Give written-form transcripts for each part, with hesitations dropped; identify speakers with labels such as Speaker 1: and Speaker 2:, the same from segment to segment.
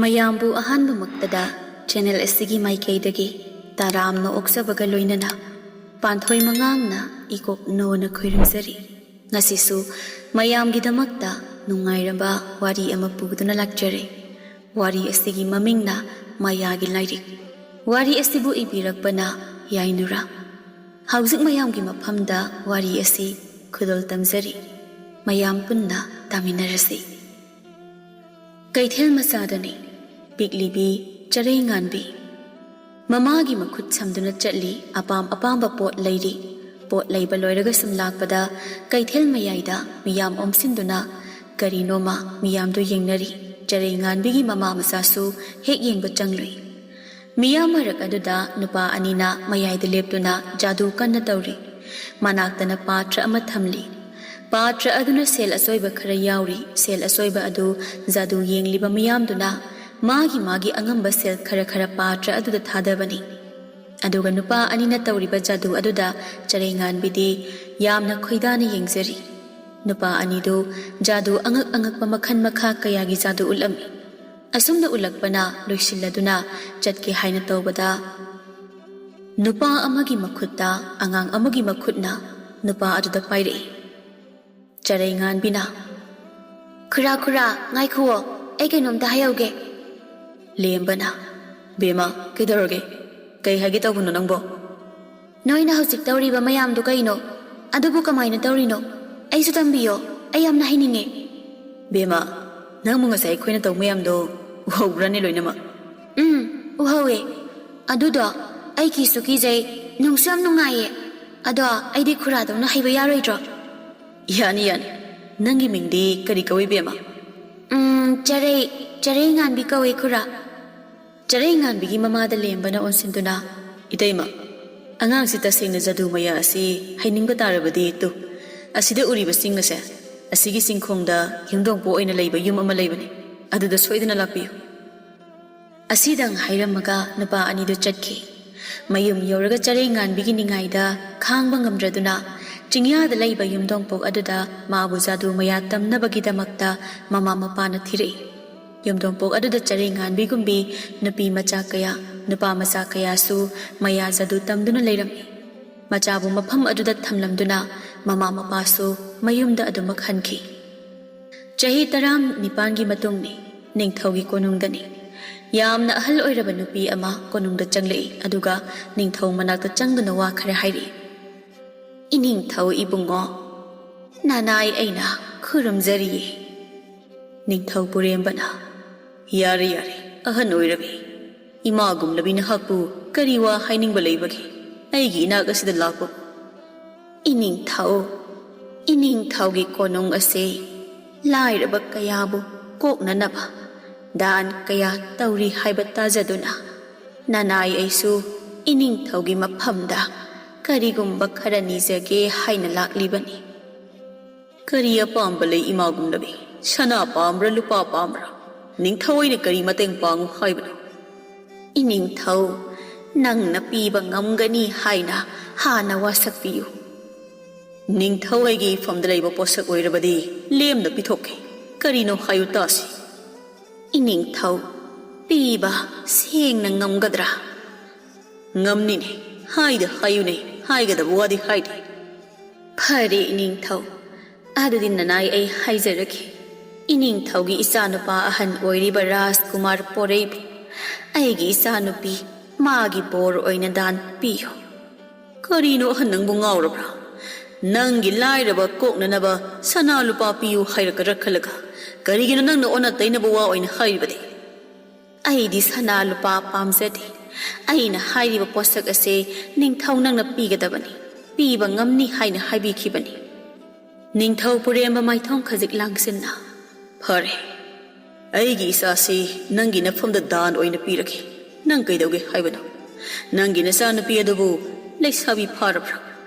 Speaker 1: ꯃꯌꯥꯝꯕꯨ ꯑꯍꯥꯟꯕꯃꯛꯇꯗ ꯆꯦꯅꯦꯜ ꯑꯁꯤꯒꯤ ꯃꯥꯏꯀꯩꯗꯒꯤ ꯇꯔꯥꯝꯅ ꯑꯣꯛꯆꯕꯒ ꯂꯣꯏꯅꯅ ꯄꯥꯟꯊꯣꯏ ꯃꯉꯥꯡꯅ ꯏꯀꯣꯛ ꯅꯣꯅ ꯈꯣꯏꯔꯝꯖꯔꯤ꯫ ꯉꯁꯤꯁꯨ ꯃꯌꯥꯝꯒꯤꯗꯃꯛꯇ ꯅꯨꯡꯉꯥꯏꯔꯕ ꯋꯥꯔꯤ ꯑꯃ ꯄꯨꯗꯨꯅ ꯂꯥꯛꯆꯔꯦ꯫ ꯋꯥꯔꯤ ꯑꯁꯤꯒꯤ ꯃꯃꯤꯡꯅ ꯃꯌꯥꯒꯤ ꯂꯥꯏꯔꯤꯛ꯫ ꯋꯥꯔꯤ ꯑꯁꯤꯕꯨ ꯏꯕꯤꯔꯛꯄꯅ ꯌꯥꯏꯅꯨꯔꯥ꯫ ꯍꯧꯖꯤꯛ ꯃꯌꯥꯝꯒꯤ ꯃꯐꯝꯗ ꯋꯥꯔꯤ ꯑꯁꯤ ꯈꯨꯗꯣꯜ ꯇꯝꯖꯔꯤ꯫ ꯃꯌꯥꯝ ꯄꯨꯟꯅ ꯇꯥꯃꯤꯟꯅꯔꯁꯤ꯫ ꯀꯩꯊꯦꯜ ꯃꯆꯥꯗꯅꯤ ꯄꯤꯛꯂꯤꯕꯤ ꯆꯔꯩ ꯉꯥꯟꯕꯤ ꯃꯃꯥꯒꯤ ꯃꯈꯨꯠ ꯁꯝꯗꯨꯅ ꯆꯠꯂꯤ, ꯑꯄꯥꯝ ꯑꯄꯥꯝꯕ ꯄꯣꯠ ꯂꯩꯔꯤ꯫ ꯄꯣꯠ ꯂꯩꯕ ꯂꯣꯏꯔꯒ ꯁꯨꯝ ꯂꯥꯛꯄꯗ ꯀꯩꯊꯦꯜ ꯃꯌꯥꯏꯗ ꯃꯤꯌꯥꯝ ꯑꯣꯝꯁꯤꯟꯗꯨꯅ ꯀꯔꯤꯅꯣꯃ ꯃꯤꯌꯥꯝꯗꯨ ꯌꯦꯡꯅꯔꯤ꯫ ꯆꯔꯩ ꯉꯥꯟꯕꯤꯒꯤ ꯃꯃꯥ ꯃꯆꯥꯁꯨ ꯍꯦꯛ ꯌꯦꯡꯕ ꯆꯪꯂꯨꯏ꯫ ꯃꯤꯌꯥꯝ ꯃꯔꯛ ꯑꯗꯨꯗ ꯅꯨꯄꯥ ꯑꯅꯤꯅ ꯃꯌꯥꯏꯗ ꯂꯦꯞꯇꯨꯅ ꯖꯥꯗꯨ ꯀꯟꯅ ꯇꯧꯔꯤ꯫ ꯃꯅꯥꯛꯇꯅ ꯄꯥꯇ꯭ꯔ ꯑꯃ ꯊꯝꯂꯤ꯫ ꯄꯥꯇ꯭ꯔ ꯑꯗꯨꯅ ꯁꯦꯜ ꯑꯆꯣꯏꯕ ꯈꯔ ꯌꯥꯎꯔꯤ꯫ ꯁꯦꯜ ꯑꯆꯣꯏꯕ ꯑꯗꯨ ꯖꯥꯗꯨ ꯌꯦꯡꯂꯤꯕ ꯃꯤꯌꯥꯝꯗꯨꯅ ꯃꯥꯒꯤ ꯑꯉꯝꯕ ꯁꯦꯜ ꯈꯔ ꯄꯥꯇ꯭ꯔ ꯑꯗꯨꯗ ꯊꯥꯗꯕꯅꯤ꯫ ꯑꯗꯨꯒ ꯅꯨꯄꯥ ꯑꯅꯤꯅ ꯇꯧꯔꯤꯕ ꯖꯥꯗꯨ ꯑꯗꯨꯗ ꯆꯔꯩ ꯉꯥꯟꯕꯤꯗꯤ ꯌꯥꯝꯅ ꯈꯣꯏꯗꯥꯅ ꯌꯦꯡꯖꯔꯤ꯫ ꯅꯨꯄꯥ ꯑꯅꯤꯗꯨ ꯖꯥꯗꯨ ꯑꯉꯛꯄ ꯃꯈꯜ ꯃꯈꯥ ꯀꯌꯥꯒꯤ ꯖꯥꯗꯨ ꯎꯠꯂꯝꯃꯤ꯫ ꯑꯁꯨꯝꯅ ꯎꯠꯂꯛꯄꯅ ꯂꯣꯏꯁꯤꯜꯂꯗꯨꯅ ꯆꯠꯀꯦ ꯍꯥꯏꯅ ꯇꯧꯕꯗ ꯅꯨꯄꯥ ꯑꯃꯒꯤ ꯃꯈꯨꯠꯇ ꯑꯉꯥꯡ ꯑꯃꯒꯤ ꯃꯈꯨꯠꯅ ꯅꯨꯄꯥ ꯑꯗꯨꯗ ꯄꯥꯏꯔꯛꯏ꯫ ꯆꯔꯩ ꯉꯥꯟꯕꯤꯅ "ꯈꯨꯔꯥ ꯉꯥꯏꯈꯨꯋꯣ, ꯑꯩ ꯀꯩꯅꯣꯝꯇ ꯍꯥꯏꯍꯧꯒꯦ." ꯂꯦꯝꯕꯅ "ꯕꯦꯃꯥ, ꯀꯩꯗꯧꯔꯒꯦ? ꯀꯩ ꯍꯥꯏꯒꯦ ꯇꯧꯕꯅꯣ ꯅꯪꯕꯣ?" "ꯅꯣꯏꯅ ꯍꯧꯖꯤꯛ ꯇꯧꯔꯤꯕ ꯃꯌꯥꯝꯗꯨ ꯀꯩꯅꯣ? ꯑꯗꯨꯕꯨ ꯀꯃꯥꯏꯅ ꯇꯧꯔꯤꯅꯣ? ꯑꯩꯁꯨ ꯇꯝꯕꯤꯌꯣ, ꯑꯩ ꯌꯥꯝꯅ ꯍꯩꯅꯤꯡꯉꯦ." "ꯕꯦꯃꯥ, ꯅꯪꯕꯨ ꯉꯁꯥꯏ ꯑꯩꯈꯣꯏꯅ ꯇꯧ ꯃꯌꯥꯝꯗꯣ ꯎꯍꯧꯕ꯭ꯔꯅꯦ ꯂꯣꯏꯅꯃꯛ?" ꯎꯍꯧꯋꯦ꯫ ꯑꯗꯨꯗꯣ ꯑꯩ ꯀꯤꯁꯨ ꯀꯤꯖꯩ, ꯅꯨꯡꯁꯨ ꯌꯥꯝ ꯅꯨꯡꯉꯥꯏꯌꯦ꯫ ꯑꯗꯣ ꯑꯩꯗꯤ ꯈꯨꯔꯥꯗꯧꯅ ꯍꯩꯕ ꯌꯥꯔꯣꯏꯗ꯭ꯔꯣ?"
Speaker 2: ꯌꯥꯅꯤ꯫ ꯅꯪꯒꯤ ꯃꯤꯡꯗꯤ ꯀꯔꯤ ꯀꯧꯏ ꯕꯦꯃꯥ?"
Speaker 1: ꯆꯔꯩ ꯉꯥꯟꯕꯤ ꯀꯧꯋꯦ ꯈꯨꯔꯥ."
Speaker 2: ꯆꯔꯩ ꯉꯥꯟꯕꯤꯒꯤ ꯃꯃꯥꯗ ꯂꯦꯝꯕꯅ ꯑꯣꯟꯁꯤꯟꯗꯨꯅ "ꯏꯇꯩꯃ, ꯑꯉꯥꯡꯁꯤ ꯇꯁꯦꯡꯅ ꯖꯥꯗꯨ ꯃꯌꯥ ꯑꯁꯤ ꯍꯩꯅꯤꯡꯕ ꯇꯥꯔꯕꯗꯤ ꯑꯁꯤꯗ ꯎꯔꯤꯕ ꯆꯤꯡ ꯑꯁꯦ, ꯑꯁꯤꯒꯤ ꯆꯤꯡꯈꯣꯡꯗ ꯌꯨꯝꯗꯣꯡꯄꯣ ꯑꯣꯏꯅ ꯂꯩꯕ ꯌꯨꯝ ꯑꯃ ꯂꯩꯕꯅꯤ, ꯑꯗꯨꯗ ꯁꯣꯏꯗꯅ ꯂꯥꯛꯄꯤꯌꯨ."
Speaker 1: ꯑꯁꯤꯗꯪ ꯍꯥꯏꯔꯝꯃꯒ ꯅꯨꯄꯥ ꯑꯅꯤꯗꯨ ꯆꯠꯈꯤ꯫ ꯃꯌꯨꯝ ꯌꯧꯔꯒ ꯆꯔꯩ ꯉꯥꯟꯕꯤꯒꯤ ꯅꯤꯡꯉꯥꯏꯗ ꯈꯥꯡꯕ ꯉꯝꯗ꯭ꯔꯗꯨꯅ ꯆꯤꯡꯌꯥꯗ ꯂꯩꯕ ꯌꯨꯝꯊꯣꯡꯄꯣꯛ ꯑꯗꯨꯗ ꯃꯥꯕꯨ ꯖꯥꯗꯨ ꯃꯌꯥ ꯇꯝꯅꯕꯒꯤꯗꯃꯛꯇ ꯃꯃꯥ ꯃꯄꯥꯅ ꯊꯤꯔꯛꯏ꯫ ꯌꯨꯝꯊꯣꯡꯄꯣꯛ ꯑꯗꯨꯗ ꯆꯔꯩ ꯉꯥꯟꯕꯤꯒꯨꯝꯕꯤ ꯅꯨꯄꯤ ꯃꯆꯥ ꯀꯌꯥ, ꯅꯨꯄꯥ ꯃꯆꯥ ꯀꯌꯥꯁꯨ ꯃꯌꯥ ꯖꯥꯗꯨ ꯇꯝꯗꯨꯅ ꯂꯩꯔꯝꯃꯤ꯫ ꯃꯆꯥꯕꯨ ꯃꯐꯝ ꯑꯗꯨꯗ ꯊꯝꯂꯝꯗꯨꯅ ꯃꯃꯥ ꯃꯄꯥꯁꯨ ꯃꯌꯨꯝꯗ ꯑꯗꯨꯃꯛ ꯍꯟꯈꯤ꯫ ꯆꯍꯤ 19ꯒꯤ ꯃꯇꯨꯡꯅꯤ, ꯅꯤꯡꯊꯧꯒꯤ ꯀꯣꯅꯨꯡꯗꯅꯤ꯫ ꯌꯥꯝꯅ ꯑꯍꯜ ꯑꯣꯏꯔꯕ ꯅꯨꯄꯤ ꯑꯃ ꯀꯣꯅꯨꯡꯗ ꯆꯪꯂꯛꯏ, ꯑꯗꯨꯒ ꯅꯤꯡꯊꯧ ꯃꯅꯥꯛꯇ ꯆꯪꯗꯨꯅ ꯋꯥ ꯈꯔ ꯍꯥꯏꯔꯛꯏ꯫ "ꯏꯅꯤꯡꯊꯧ ꯏꯕꯨꯡꯉꯣ, ꯅꯅꯥꯏ ꯑꯩꯅ ꯈꯨꯔꯨꯝꯖꯔꯤꯌꯦ."
Speaker 2: ꯅꯤꯡꯊꯧ ꯄꯨꯔꯦꯝꯕꯅ "ꯌꯥꯔꯦ, ꯑꯍꯟ ꯑꯣꯏꯔꯕꯤ ꯏꯃꯥꯒꯨꯝꯂꯕꯤ ꯅꯍꯥꯛꯄꯨ ꯀꯔꯤ ꯋꯥ ꯍꯥꯏꯅꯤꯡꯕ ꯂꯩꯕꯒꯦ ꯑꯩꯒꯤ ꯏꯅꯥꯛ ꯑꯁꯤꯗ ꯂꯥꯛꯄ?"
Speaker 1: "ꯏꯅꯤꯡꯊꯧꯒꯤ ꯀꯣꯅꯨꯡ ꯑꯁꯤ ꯂꯥꯏꯔꯕ ꯀꯌꯥꯕు ꯀꯣꯛꯅꯅꯕ ꯗꯥꯟ ꯀꯌꯥ ꯇꯧꯔꯤ ꯍꯥꯏꯕ ꯇꯥꯖꯗꯨꯅ ꯅꯅꯥꯏ ꯑꯩꯁꯨ ꯏꯅꯤꯡꯊꯧꯒꯤ ꯃꯐꯝꯗ ꯀꯔꯤꯒꯨꯝꯕ ꯈꯔ ꯅꯤꯖꯒꯦ ꯍꯥꯏꯅ ꯂꯥꯛꯂꯤꯕꯅꯤ."
Speaker 2: "ꯀꯔꯤ ꯑꯄꯥꯝꯕ ꯂꯩ ꯏꯃꯥꯒꯨꯝꯂꯕꯤ? ꯁꯅꯥ ꯄꯥꯝꯕ꯭ꯔꯥ, ꯂꯨꯄꯥ ꯄꯥꯝꯕ꯭ꯔꯥ? ꯅꯤꯡꯊꯧ ꯑꯣꯏꯅ ꯀꯔꯤ ꯃꯇꯦꯡ ꯄꯥꯡꯉꯨ ꯍꯥꯏꯕꯅꯣ?"
Speaker 1: "ꯏꯅꯤꯡꯊꯧ, ꯅꯪꯅ ꯄꯤꯕ ꯉꯝꯒꯅꯤ ꯍꯥꯏꯅ ꯍꯥꯟꯅ ꯋꯥꯁꯛꯄꯤꯌꯨ."
Speaker 2: "ꯅꯤꯡꯊꯧ ꯑꯩꯒꯤ ꯏꯐꯝꯗ ꯂꯩꯕ ꯄꯣꯠꯁꯛ ꯑꯣꯏꯔꯕꯗꯤ ꯂꯦꯝꯅ ꯄꯤꯊꯣꯛꯀꯦ, ꯀꯔꯤꯅꯣ ꯍꯥꯏꯌꯨ ꯇꯥꯁꯤ."
Speaker 1: "ꯏꯅꯤꯡꯊꯧ, ꯄꯤꯕ ꯁꯦꯡꯅ ꯉꯝꯒꯗ꯭ꯔꯥ?"
Speaker 2: "ꯉꯝꯅꯤꯅꯦ, ꯍꯥꯏꯌꯨꯅꯦ, ꯍꯥꯏꯒꯗꯕ ꯋꯥꯗꯤ ꯍꯥꯏꯗꯦ."
Speaker 1: "ꯐꯔꯦ ꯏꯅꯤꯡꯊꯧ, ꯑꯗꯨꯗꯤ ꯅꯅꯥꯏ ꯑꯩ ꯍꯥꯏꯖꯔꯒꯦ꯫ ꯏꯅꯤꯡꯊꯧꯒꯤ ꯏꯆꯥꯅꯨꯄꯥ ꯑꯍꯟ ꯑꯣꯏꯔꯤꯕ ꯔꯥꯖꯀꯨꯃꯥꯔ ꯄꯣꯔꯩꯕꯨ ꯑꯩꯒꯤ ꯏꯆꯥꯅꯨꯄꯤ ꯃꯥꯒꯤ ꯕꯣꯔ ꯑꯣꯏꯅ ꯗꯥꯟ ꯄꯤꯌꯨ."
Speaker 2: "ꯀꯔꯤꯅꯣ ꯑꯍꯟ, ꯅꯪꯕꯨ ꯉꯥꯎꯔꯕ꯭ꯔꯥ? ꯅꯪꯒꯤ ꯂꯥꯏꯔꯕ ꯀꯣꯛꯅꯅꯕ ꯁꯅꯥ ꯂꯨꯄꯥ ꯄꯤꯌꯨ ꯍꯥꯏꯔꯛꯀꯗ꯭ꯔꯥ ꯈꯜꯂꯒ ꯀꯔꯤꯒꯤꯅꯣ ꯅꯪꯅ ꯑꯣꯟꯅ ꯇꯩꯅꯕ ꯋꯥ ꯑꯣꯏꯅ ꯍꯥꯏꯔꯤꯕꯗꯤ?"
Speaker 1: "ꯑꯩꯗꯤ ꯁꯅꯥ ꯂꯨꯄꯥ ꯄꯥꯝꯖꯗꯦ꯫ ꯑꯩꯅ ꯍꯥꯏꯔꯤꯕ ꯄꯣꯠꯁꯛ ꯑꯁꯤ ꯅꯤꯡꯊꯧ ꯅꯪꯅ ꯄꯤꯒꯗꯕꯅꯤ, ꯄꯤꯕ ꯉꯝꯅꯤ ꯍꯥꯏꯅ ꯍꯥꯏꯕꯤꯈꯤꯕꯅꯤ."
Speaker 2: ꯅꯤꯡꯊꯧ ꯄꯨꯔꯦꯝꯕ ꯃꯥꯏꯊꯣꯡ ꯈꯖꯤꯛ ꯂꯥꯡꯁꯤꯟꯅ "ꯐꯔꯦ, ꯑꯩꯒꯤ ꯏꯆꯥꯁꯤ ꯅꯪꯒꯤ ꯅꯐꯝꯗ ꯗꯥꯟ ꯑꯣꯏꯅ ꯄꯤꯔꯒꯦ꯫ ꯅꯪ ꯀꯩꯗꯧꯒꯦ ꯍꯥꯏꯕꯅꯣ? ꯅꯪꯒꯤ ꯅꯆꯥꯅꯨꯄꯤ ꯑꯗꯨꯕꯨ ꯂꯩꯁꯥꯕꯤ ꯐꯥꯔꯕ꯭ꯔꯥ?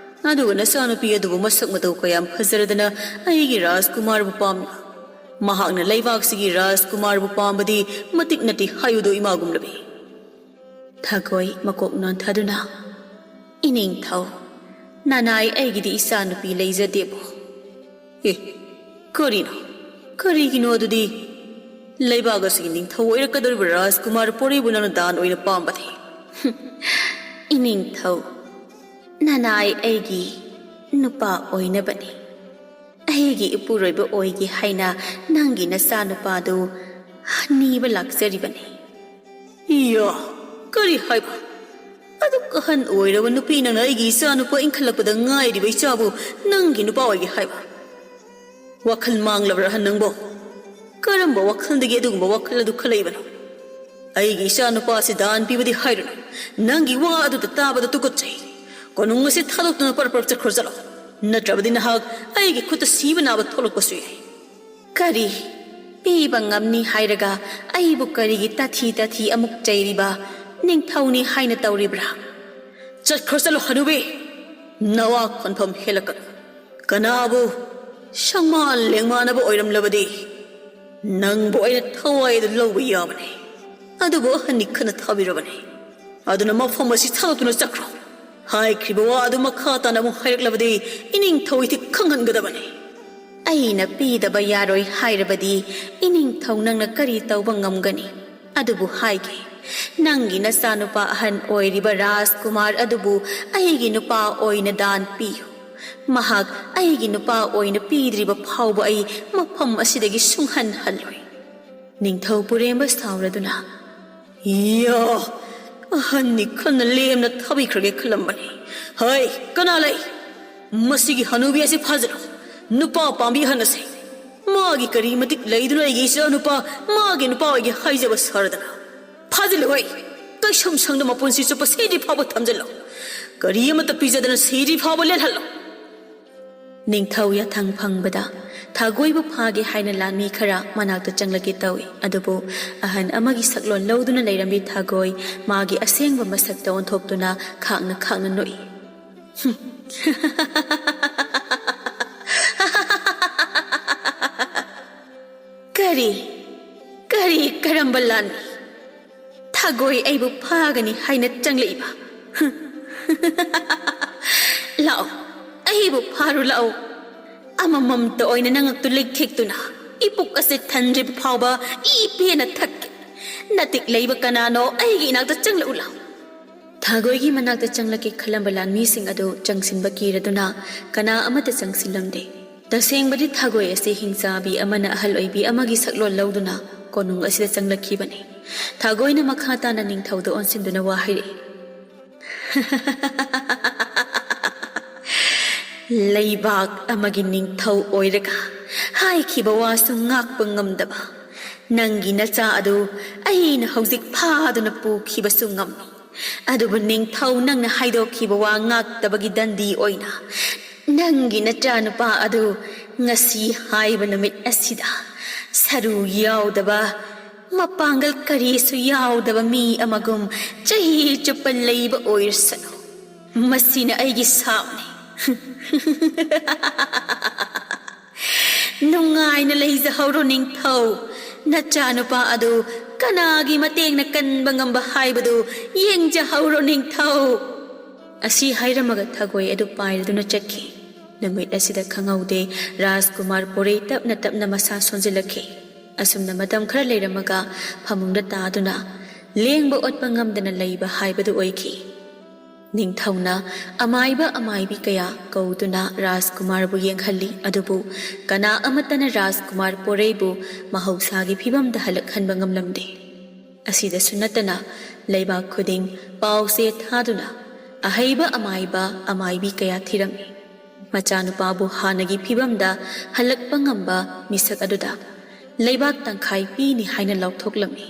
Speaker 2: ꯑꯗꯨꯒ ꯅꯆꯥꯅꯨꯄꯤ ꯑꯗꯨꯕꯨ ꯃꯁꯛ ꯃꯇꯧ ꯀꯌꯥꯝ ꯐꯖꯔꯗꯅ ꯑꯩꯒꯤ ꯔꯥꯖꯀꯨꯃꯥꯔꯕꯨ ꯄꯥꯝꯃꯤꯕ? ꯃꯍꯥꯛꯅ ꯂꯩꯕꯥꯛꯁꯤꯒꯤ ꯔꯥꯖꯀꯨꯃꯥꯔꯕꯨ ꯄꯥꯝꯕꯗꯤ ꯃꯇꯤꯛ ꯅꯠꯇꯦ ꯍꯥꯏꯌꯨꯗꯣ ꯏꯃꯥꯒꯨꯝꯂꯕꯤ."
Speaker 1: ꯊꯒꯣꯏ ꯃꯀꯣꯛ ꯅꯣꯟꯊꯗꯨꯅ "ꯏꯅꯤꯡꯊꯧ, ꯅꯅꯥꯏ ꯑꯩꯒꯤꯗꯤ ꯏꯆꯥꯅꯨꯄꯤ ꯂꯩꯖꯗꯦꯕꯣ."
Speaker 2: "ꯀꯔꯤꯅꯣ? ꯀꯔꯤꯒꯤꯅꯣ ꯑꯗꯨꯗꯤ?" ꯂꯩꯕꯥꯛ ꯑꯁꯤꯒꯤ ꯅꯤꯡꯊꯧ ꯑꯣꯏꯔꯛꯀꯗꯧꯔꯤꯕ ꯔꯥꯖꯀꯨꯃꯥꯔ ꯄꯣꯔꯩꯕꯨ ꯅꯪꯅ ꯗꯥꯟ ꯑꯣꯏꯅ ꯄꯥꯝꯕꯅꯤ꯫
Speaker 1: ꯏꯅꯤꯡꯊꯧ, ꯅꯅꯥꯏ ꯑꯩꯒꯤ ꯅꯨꯄꯥ ꯑꯣꯏꯅꯕꯅꯤ꯫ ꯑꯩꯒꯤ ꯏꯄꯨꯔꯣꯏꯕ ꯑꯣꯏꯒꯦ ꯍꯥꯏꯅ ꯅꯪꯒꯤ ꯅꯆꯥꯅꯨꯄꯥꯗꯨ ꯅꯤꯕ ꯂꯥꯛꯆꯔꯤꯕꯅꯤ꯫
Speaker 2: ꯏꯌꯥ, ꯀꯔꯤ ꯍꯥꯏꯕ? ꯑꯗꯨꯛ ꯑꯍꯟ ꯑꯣꯏꯔꯕ ꯅꯨꯄꯤ ꯅꯪꯅ ꯑꯩꯒꯤ ꯏꯆꯥꯅꯨꯄꯥ ꯏꯟꯈꯠꯂꯛꯄꯗ ꯉꯥꯏꯔꯤꯕ ꯏꯆꯥꯕꯨ ꯅꯪꯒꯤ ꯅꯨꯄꯥ ꯑꯣꯏꯒꯦ ꯍꯥꯏꯕ? ꯋꯥꯈꯜ ꯃꯥꯡꯂꯕ꯭ꯔꯥ ꯅꯪꯕꯣ? ꯀꯔꯝꯕ ꯋꯥꯈꯜꯗꯒꯤ ꯑꯗꯨꯒꯨꯝꯕ ꯋꯥꯈꯜ ꯑꯗꯨ ꯈꯜꯂꯛꯏꯕꯅꯣ? ꯑꯩꯒꯤ ꯏꯆꯥꯅꯨꯄꯥꯁꯤ ꯗꯥꯟ ꯄꯤꯕꯗꯤ ꯍꯥꯏꯔꯨꯅꯨ, ꯅꯪꯒꯤ ꯋꯥ ꯑꯗꯨꯗ ꯇꯥꯕꯗ ꯇꯨꯀꯠꯆꯩ꯫ ꯀꯣꯅꯨꯡ ꯑꯁꯤ ꯊꯥꯗꯣꯛꯇꯨꯅ ꯄꯔ ꯆꯠꯈ꯭ꯔꯣ ꯆꯠꯂꯣ, ꯅꯠꯇ꯭ꯔꯕꯗꯤ ꯅꯍꯥꯛ ꯑꯩꯒꯤ ꯈꯨꯠꯇ ꯁꯤꯕ ꯅꯥꯕ ꯊꯣꯛꯂꯛꯄꯁꯨ ꯌꯥꯏ꯫
Speaker 1: ꯀꯔꯤ ꯄꯤꯕ ꯉꯝꯅꯤ ꯍꯥꯏꯔꯒ ꯑꯩꯕꯨ ꯀꯔꯤꯒꯤ ꯇꯥꯊꯤ ꯑꯃꯨꯛ ꯆꯩꯔꯤꯕ ꯅꯤꯡꯊꯧꯅꯤ ꯍꯥꯏꯅ ꯇꯧꯔꯤꯕ꯭ꯔꯥ?
Speaker 2: ꯆꯠꯈ꯭ꯔꯣ ꯆꯠꯂꯣ ꯍꯅꯨꯕꯤ, ꯅꯋꯥ ꯈꯣꯟꯐꯝ ꯍꯦꯜꯂꯛꯀꯅꯨ꯫ ꯀꯅꯥꯕꯨ ꯁꯪꯃꯥꯟ ꯂꯦꯡꯃꯥꯟꯅꯕ ꯑꯣꯏꯔꯝꯂꯕꯗꯤ ꯅꯪꯕꯨ ꯑꯩꯅ ꯊꯋꯥꯏꯗ ꯂꯧꯕ ꯌꯥꯕꯅꯤ, ꯑꯗꯨꯕꯨ ꯑꯍꯟꯅꯤ ꯈꯟꯅ ꯊꯥꯕꯤꯔꯕꯅꯤ꯫ ꯑꯗꯨꯅ ꯃꯐꯝ ꯑꯁꯤ ꯊꯥꯗꯣꯛꯇꯨꯅ ꯆꯠꯈ꯭ꯔꯣ꯫ ꯍꯥꯏꯈ꯭ꯔꯤꯕ ꯋꯥ ꯑꯗꯨ ꯃꯈꯥ ꯇꯥꯅ ꯑꯃꯨꯛ ꯍꯥꯏꯔꯛꯂꯕꯗꯤ ꯏꯅꯤꯡꯊꯧ ꯏꯊꯤꯛ ꯈꯪꯍꯟꯒꯗꯕꯅꯤ꯫
Speaker 1: ꯑꯩꯅ ꯄꯤꯗꯕ ꯌꯥꯔꯣꯏ ꯍꯥꯏꯔꯕꯗꯤ ꯏꯅꯤꯡꯊꯧ ꯅꯪꯅ ꯀꯔꯤ ꯇꯧꯕ ꯉꯝꯒꯅꯤ? ꯑꯗꯨꯕꯨ ꯍꯥꯏꯒꯦ, ꯅꯪꯒꯤ ꯅꯆꯥꯅꯨꯄꯥ ꯑꯍꯟ ꯑꯣꯏꯔꯤꯕ ꯔꯥꯖꯀꯨꯃꯥꯔ ꯑꯗꯨꯕꯨ ꯑꯩꯒꯤ ꯅꯨꯄꯥ ꯑꯣꯏꯅ ꯗꯥꯟ ꯄꯤꯌꯨ꯫ ꯃꯍꯥꯛ ꯑꯩꯒꯤ ꯅꯨꯄꯥ ꯑꯣꯏꯅ ꯄꯤꯗ꯭ꯔꯤꯕ ꯐꯥꯎꯕ ꯑꯩ ꯃꯐꯝ ꯑꯁꯤꯗꯒꯤ ꯁꯨꯡꯍꯟ ꯍꯜꯂꯣꯏ꯫ ꯅꯤꯡꯊꯧ ꯄꯨꯔꯦꯝꯕ ꯁꯥꯎꯔꯗꯨꯅ,
Speaker 2: ꯏꯌꯥ, ꯑꯍꯟꯅꯤ ꯈꯟꯅ ꯂꯦꯝꯅ ꯊꯥꯕꯤꯈ꯭ꯔꯒꯦ ꯈꯜꯂꯝꯕꯅꯤ꯫ ꯍꯩ, ꯀꯅꯥ ꯂꯩ? ꯃꯁꯤꯒꯤ ꯍꯅꯨꯕꯤ ꯑꯁꯤ ꯐꯥꯖꯤꯜꯂꯨ, ꯅꯨꯄꯥ ꯄꯥꯝꯕꯤꯍꯟꯅꯁꯦ꯫ ꯃꯥꯒꯤ ꯀꯔꯤ ꯃꯇꯤꯛ ꯂꯩꯗꯨꯅ ꯑꯩꯒꯤ ꯏꯆꯥꯅꯨꯄꯥ ꯃꯥꯒꯤ ꯅꯨꯄꯥ ꯑꯣꯏꯒꯦ ꯍꯥꯏꯖꯕ ꯁꯥꯔꯗꯅ? ꯐꯥꯖꯤꯜꯂꯨ ꯍꯩ, ꯀꯩꯁꯨꯝ ꯁꯪꯗ ꯃꯄꯨꯟꯁꯤ ꯆꯨꯞꯄ ꯁꯤꯗ꯭ꯔꯤ ꯐꯥꯎꯕ ꯊꯝꯖꯤꯜꯂꯨ, ꯀꯔꯤ ꯑꯃꯠꯇ ꯄꯤꯖꯗꯅ ꯁꯤꯗ꯭ꯔꯤ ꯐꯥꯎꯕ ꯂꯦꯜꯍꯜꯂꯨ꯫
Speaker 1: ꯅꯤꯡꯊꯧ ꯌꯥꯊꯪ ꯐꯪꯕꯗ ꯊꯥꯒꯣꯏꯕꯨ ꯐꯥꯒꯦ ꯍꯥꯏꯅ ꯂꯥꯟꯃꯤ ꯈꯔ ꯃꯅꯥꯛꯇ ꯆꯪꯂꯛꯀꯦ ꯇꯧꯏ꯫ ꯑꯗꯨꯕꯨ ꯑꯍꯟ ꯑꯃꯒꯤ ꯁꯛꯂꯣꯟ ꯂꯧꯗꯨꯅ ꯂꯩꯔꯝꯃꯤ ꯊꯥꯒꯣꯏ ꯃꯥꯒꯤ ꯑꯁꯦꯡꯕ ꯃꯁꯛꯇ ꯑꯣꯟꯊꯣꯛꯇꯨꯅ ꯈꯥꯛꯅ ꯅꯣꯛꯏ꯫ ꯀꯔꯝꯕ ꯂꯥꯟꯃꯤ? ꯊꯥꯒꯣꯏ ꯑꯩꯕꯨ ꯐꯥꯒꯅꯤ ꯍꯥꯏꯅ ꯆꯪꯂꯛꯏꯕ? ꯂꯥꯛꯑꯣ, ꯑꯩꯕꯨ ꯐꯥꯔꯨ ꯂꯥꯛꯑꯣ꯫ ꯑꯃꯃꯝꯇ ꯑꯣꯏꯅ ꯅꯉꯛꯇꯨ ꯂꯩꯊꯦꯛꯇꯨꯅ ꯏꯄꯨꯛ ꯑꯁꯤ ꯊꯟꯗ꯭ꯔꯤꯕ ꯐꯥꯎꯕ ꯏ ꯄꯦꯅ ꯊꯛꯀꯦ꯫ ꯅꯇꯤꯛ ꯂꯩꯕ ꯀꯅꯥꯅꯣ ꯑꯩꯒꯤ ꯏꯅꯥꯛꯇ ꯆꯪꯂꯛꯎ ꯂꯥꯎ꯫ ꯊꯥꯒꯣꯏꯒꯤ ꯃꯅꯥꯛꯇ ꯆꯪꯂꯛꯀꯦ ꯈꯜꯂꯝꯕ ꯂꯥꯟꯃꯤꯁꯤꯡ ꯑꯗꯨ ꯆꯪꯁꯤꯟꯕ ꯀꯤꯔꯗꯨꯅ ꯀꯅꯥ ꯑꯃꯠꯇ ꯆꯪꯁꯤꯜꯂꯝꯗꯦ꯫ ꯇꯁꯦꯡꯕꯗꯤ ꯊꯥꯒꯣꯏ ꯑꯁꯤ ꯍꯤꯡꯆꯥꯕꯤ ꯑꯃꯅ ꯑꯍꯜ ꯑꯣꯏꯕꯤ ꯑꯃꯒꯤ ꯁꯛꯂꯣꯟ ꯂꯧꯗꯨꯅ ꯀꯣꯅꯨꯡ ꯑꯁꯤꯗ ꯆꯪꯂꯛꯈꯤꯕꯅꯤ꯫ ꯊꯥꯒꯣꯏꯅ ꯃꯈꯥ ꯇꯥꯅ ꯅꯤꯡꯊꯧꯗ ꯑꯣꯟꯁꯤꯟꯗꯨꯅ ꯋꯥ ꯍꯥꯏꯔꯛꯏ꯫ ꯂꯩꯕꯥꯛ ꯑꯃꯒꯤ ꯅꯤꯡꯊꯧ ꯑꯣꯏꯔꯒ ꯍꯥꯏꯈꯤꯕ ꯋꯥꯁꯨ ꯉꯥꯛꯄ ꯉꯝꯗꯕ ꯅꯪꯒꯤ ꯅꯆꯥ ꯑꯗꯨ ꯑꯩꯅ ꯍꯧꯖꯤꯛ ꯐꯥꯗꯨꯅ ꯄꯨꯈꯤꯕꯁꯨ ꯉꯝꯃꯤ꯫ ꯑꯗꯨꯕꯨ ꯅꯤꯡꯊꯧ ꯅꯪꯅ ꯍꯥꯏꯗꯣꯛꯈꯤꯕ ꯋꯥ ꯉꯥꯛꯇꯕꯒꯤ ꯗꯟꯗꯤ ꯑꯣꯏꯅ ꯅꯪꯒꯤ ꯅꯆꯥꯅꯨꯄꯥ ꯑꯗꯨ ꯉꯁꯤ ꯍꯥꯏꯕ ꯅꯨꯃꯤꯠ ꯑꯁꯤꯗ ꯁꯔꯨ ꯌꯥꯎꯗꯕ, ꯃꯄꯥꯡꯒꯜ ꯀꯔꯤꯁꯨ ꯌꯥꯎꯗꯕ ꯃꯤ ꯑꯃꯒꯨꯝ ꯆꯍꯤ ꯆꯨꯞꯄ ꯂꯩꯕ ꯑꯣꯏꯔꯁꯅꯨ, ꯃꯁꯤꯅ ꯑꯩꯒꯤ ꯁꯥꯞꯅꯤ꯫ ꯅꯨꯡꯉꯥꯏꯅ ꯂꯩꯖꯍꯧꯔꯣ ꯅꯤꯡꯊꯧ, ꯅꯆꯥꯅꯨꯄꯥ ꯑꯗꯨ ꯀꯅꯥꯒꯤ ꯃꯇꯦꯡꯅ ꯀꯟꯕ ꯉꯝꯕ ꯍꯥꯏꯕꯗꯨ ꯌꯦꯡꯖꯍꯧꯔꯣ ꯅꯤꯡꯊꯧ꯫ ꯑꯁꯤ ꯍꯥꯏꯔꯝꯃꯒ ꯊꯥꯒꯣꯏ ꯑꯗꯨ ꯄꯥꯏꯔꯗꯨꯅ ꯆꯠꯈꯤ꯫ ꯅꯨꯃꯤꯠ ꯑꯁꯤꯗ ꯈꯪꯍꯧꯗꯦ ꯔꯥꯖꯀꯨꯃꯥꯔ ꯄꯣꯔꯩ ꯇꯞꯅ ꯃꯁꯥ ꯁꯣꯟꯖꯤꯜꯂꯛꯈꯤ꯫ ꯑꯁꯨꯝꯅ ꯃꯇꯝ ꯈꯔ ꯂꯩꯔꯝꯃꯒ ꯐꯃꯨꯡꯗ ꯇꯥꯗꯨꯅ ꯂꯦꯡꯕ ꯑꯣꯠꯄ ꯉꯝꯗꯅ ꯂꯩꯕ ꯍꯥꯏꯕꯗꯨ ꯑꯣꯏꯈꯤ꯫ ꯅꯤꯡꯊꯧꯅ ꯑꯃꯥꯏꯕꯤ ꯀꯌꯥ ꯀꯧꯗꯨꯅ ꯔꯥꯖꯀꯨꯃꯥꯔꯕꯨ ꯌꯦꯡꯍꯜꯂꯤ꯫ ꯑꯗꯨꯕꯨ ꯀꯅꯥ ꯑꯃꯠꯇꯅ ꯔꯥꯖꯀꯨꯃꯥꯔ ꯄꯣꯔꯩꯕꯨ ꯃꯍꯧꯁꯥꯒꯤ ꯐꯤꯕꯝꯗ ꯍꯜꯂꯛꯍꯟꯕ ꯉꯝꯂꯝꯗꯦ꯫ ꯑꯁꯤꯗꯁꯨ ꯅꯠꯇꯅ ꯂꯩꯕꯥꯛ ꯈꯨꯗꯤꯡ ꯄꯥꯎꯆꯦ ꯊꯥꯗꯨꯅ ꯑꯍꯩꯕ ꯑꯃꯥꯏꯕꯤ ꯀꯌా ꯊꯤꯔꯝꯃꯤ꯫ ꯃꯆꯥꯅꯨꯄꯥꯕꯨ ꯍꯥꯟꯅꯒꯤ ꯐꯤꯕꯝꯗ ꯍꯜꯂꯛꯄ ꯉꯝꯕ ꯃꯤꯁꯛ ꯑꯗꯨꯗ ꯂꯩꯕꯥꯛ ꯇꯪꯈꯥꯏ ꯄꯤꯅꯤ ꯍꯥꯏꯅ ꯂꯥꯎꯊꯣꯛꯂꯝꯃꯤ꯫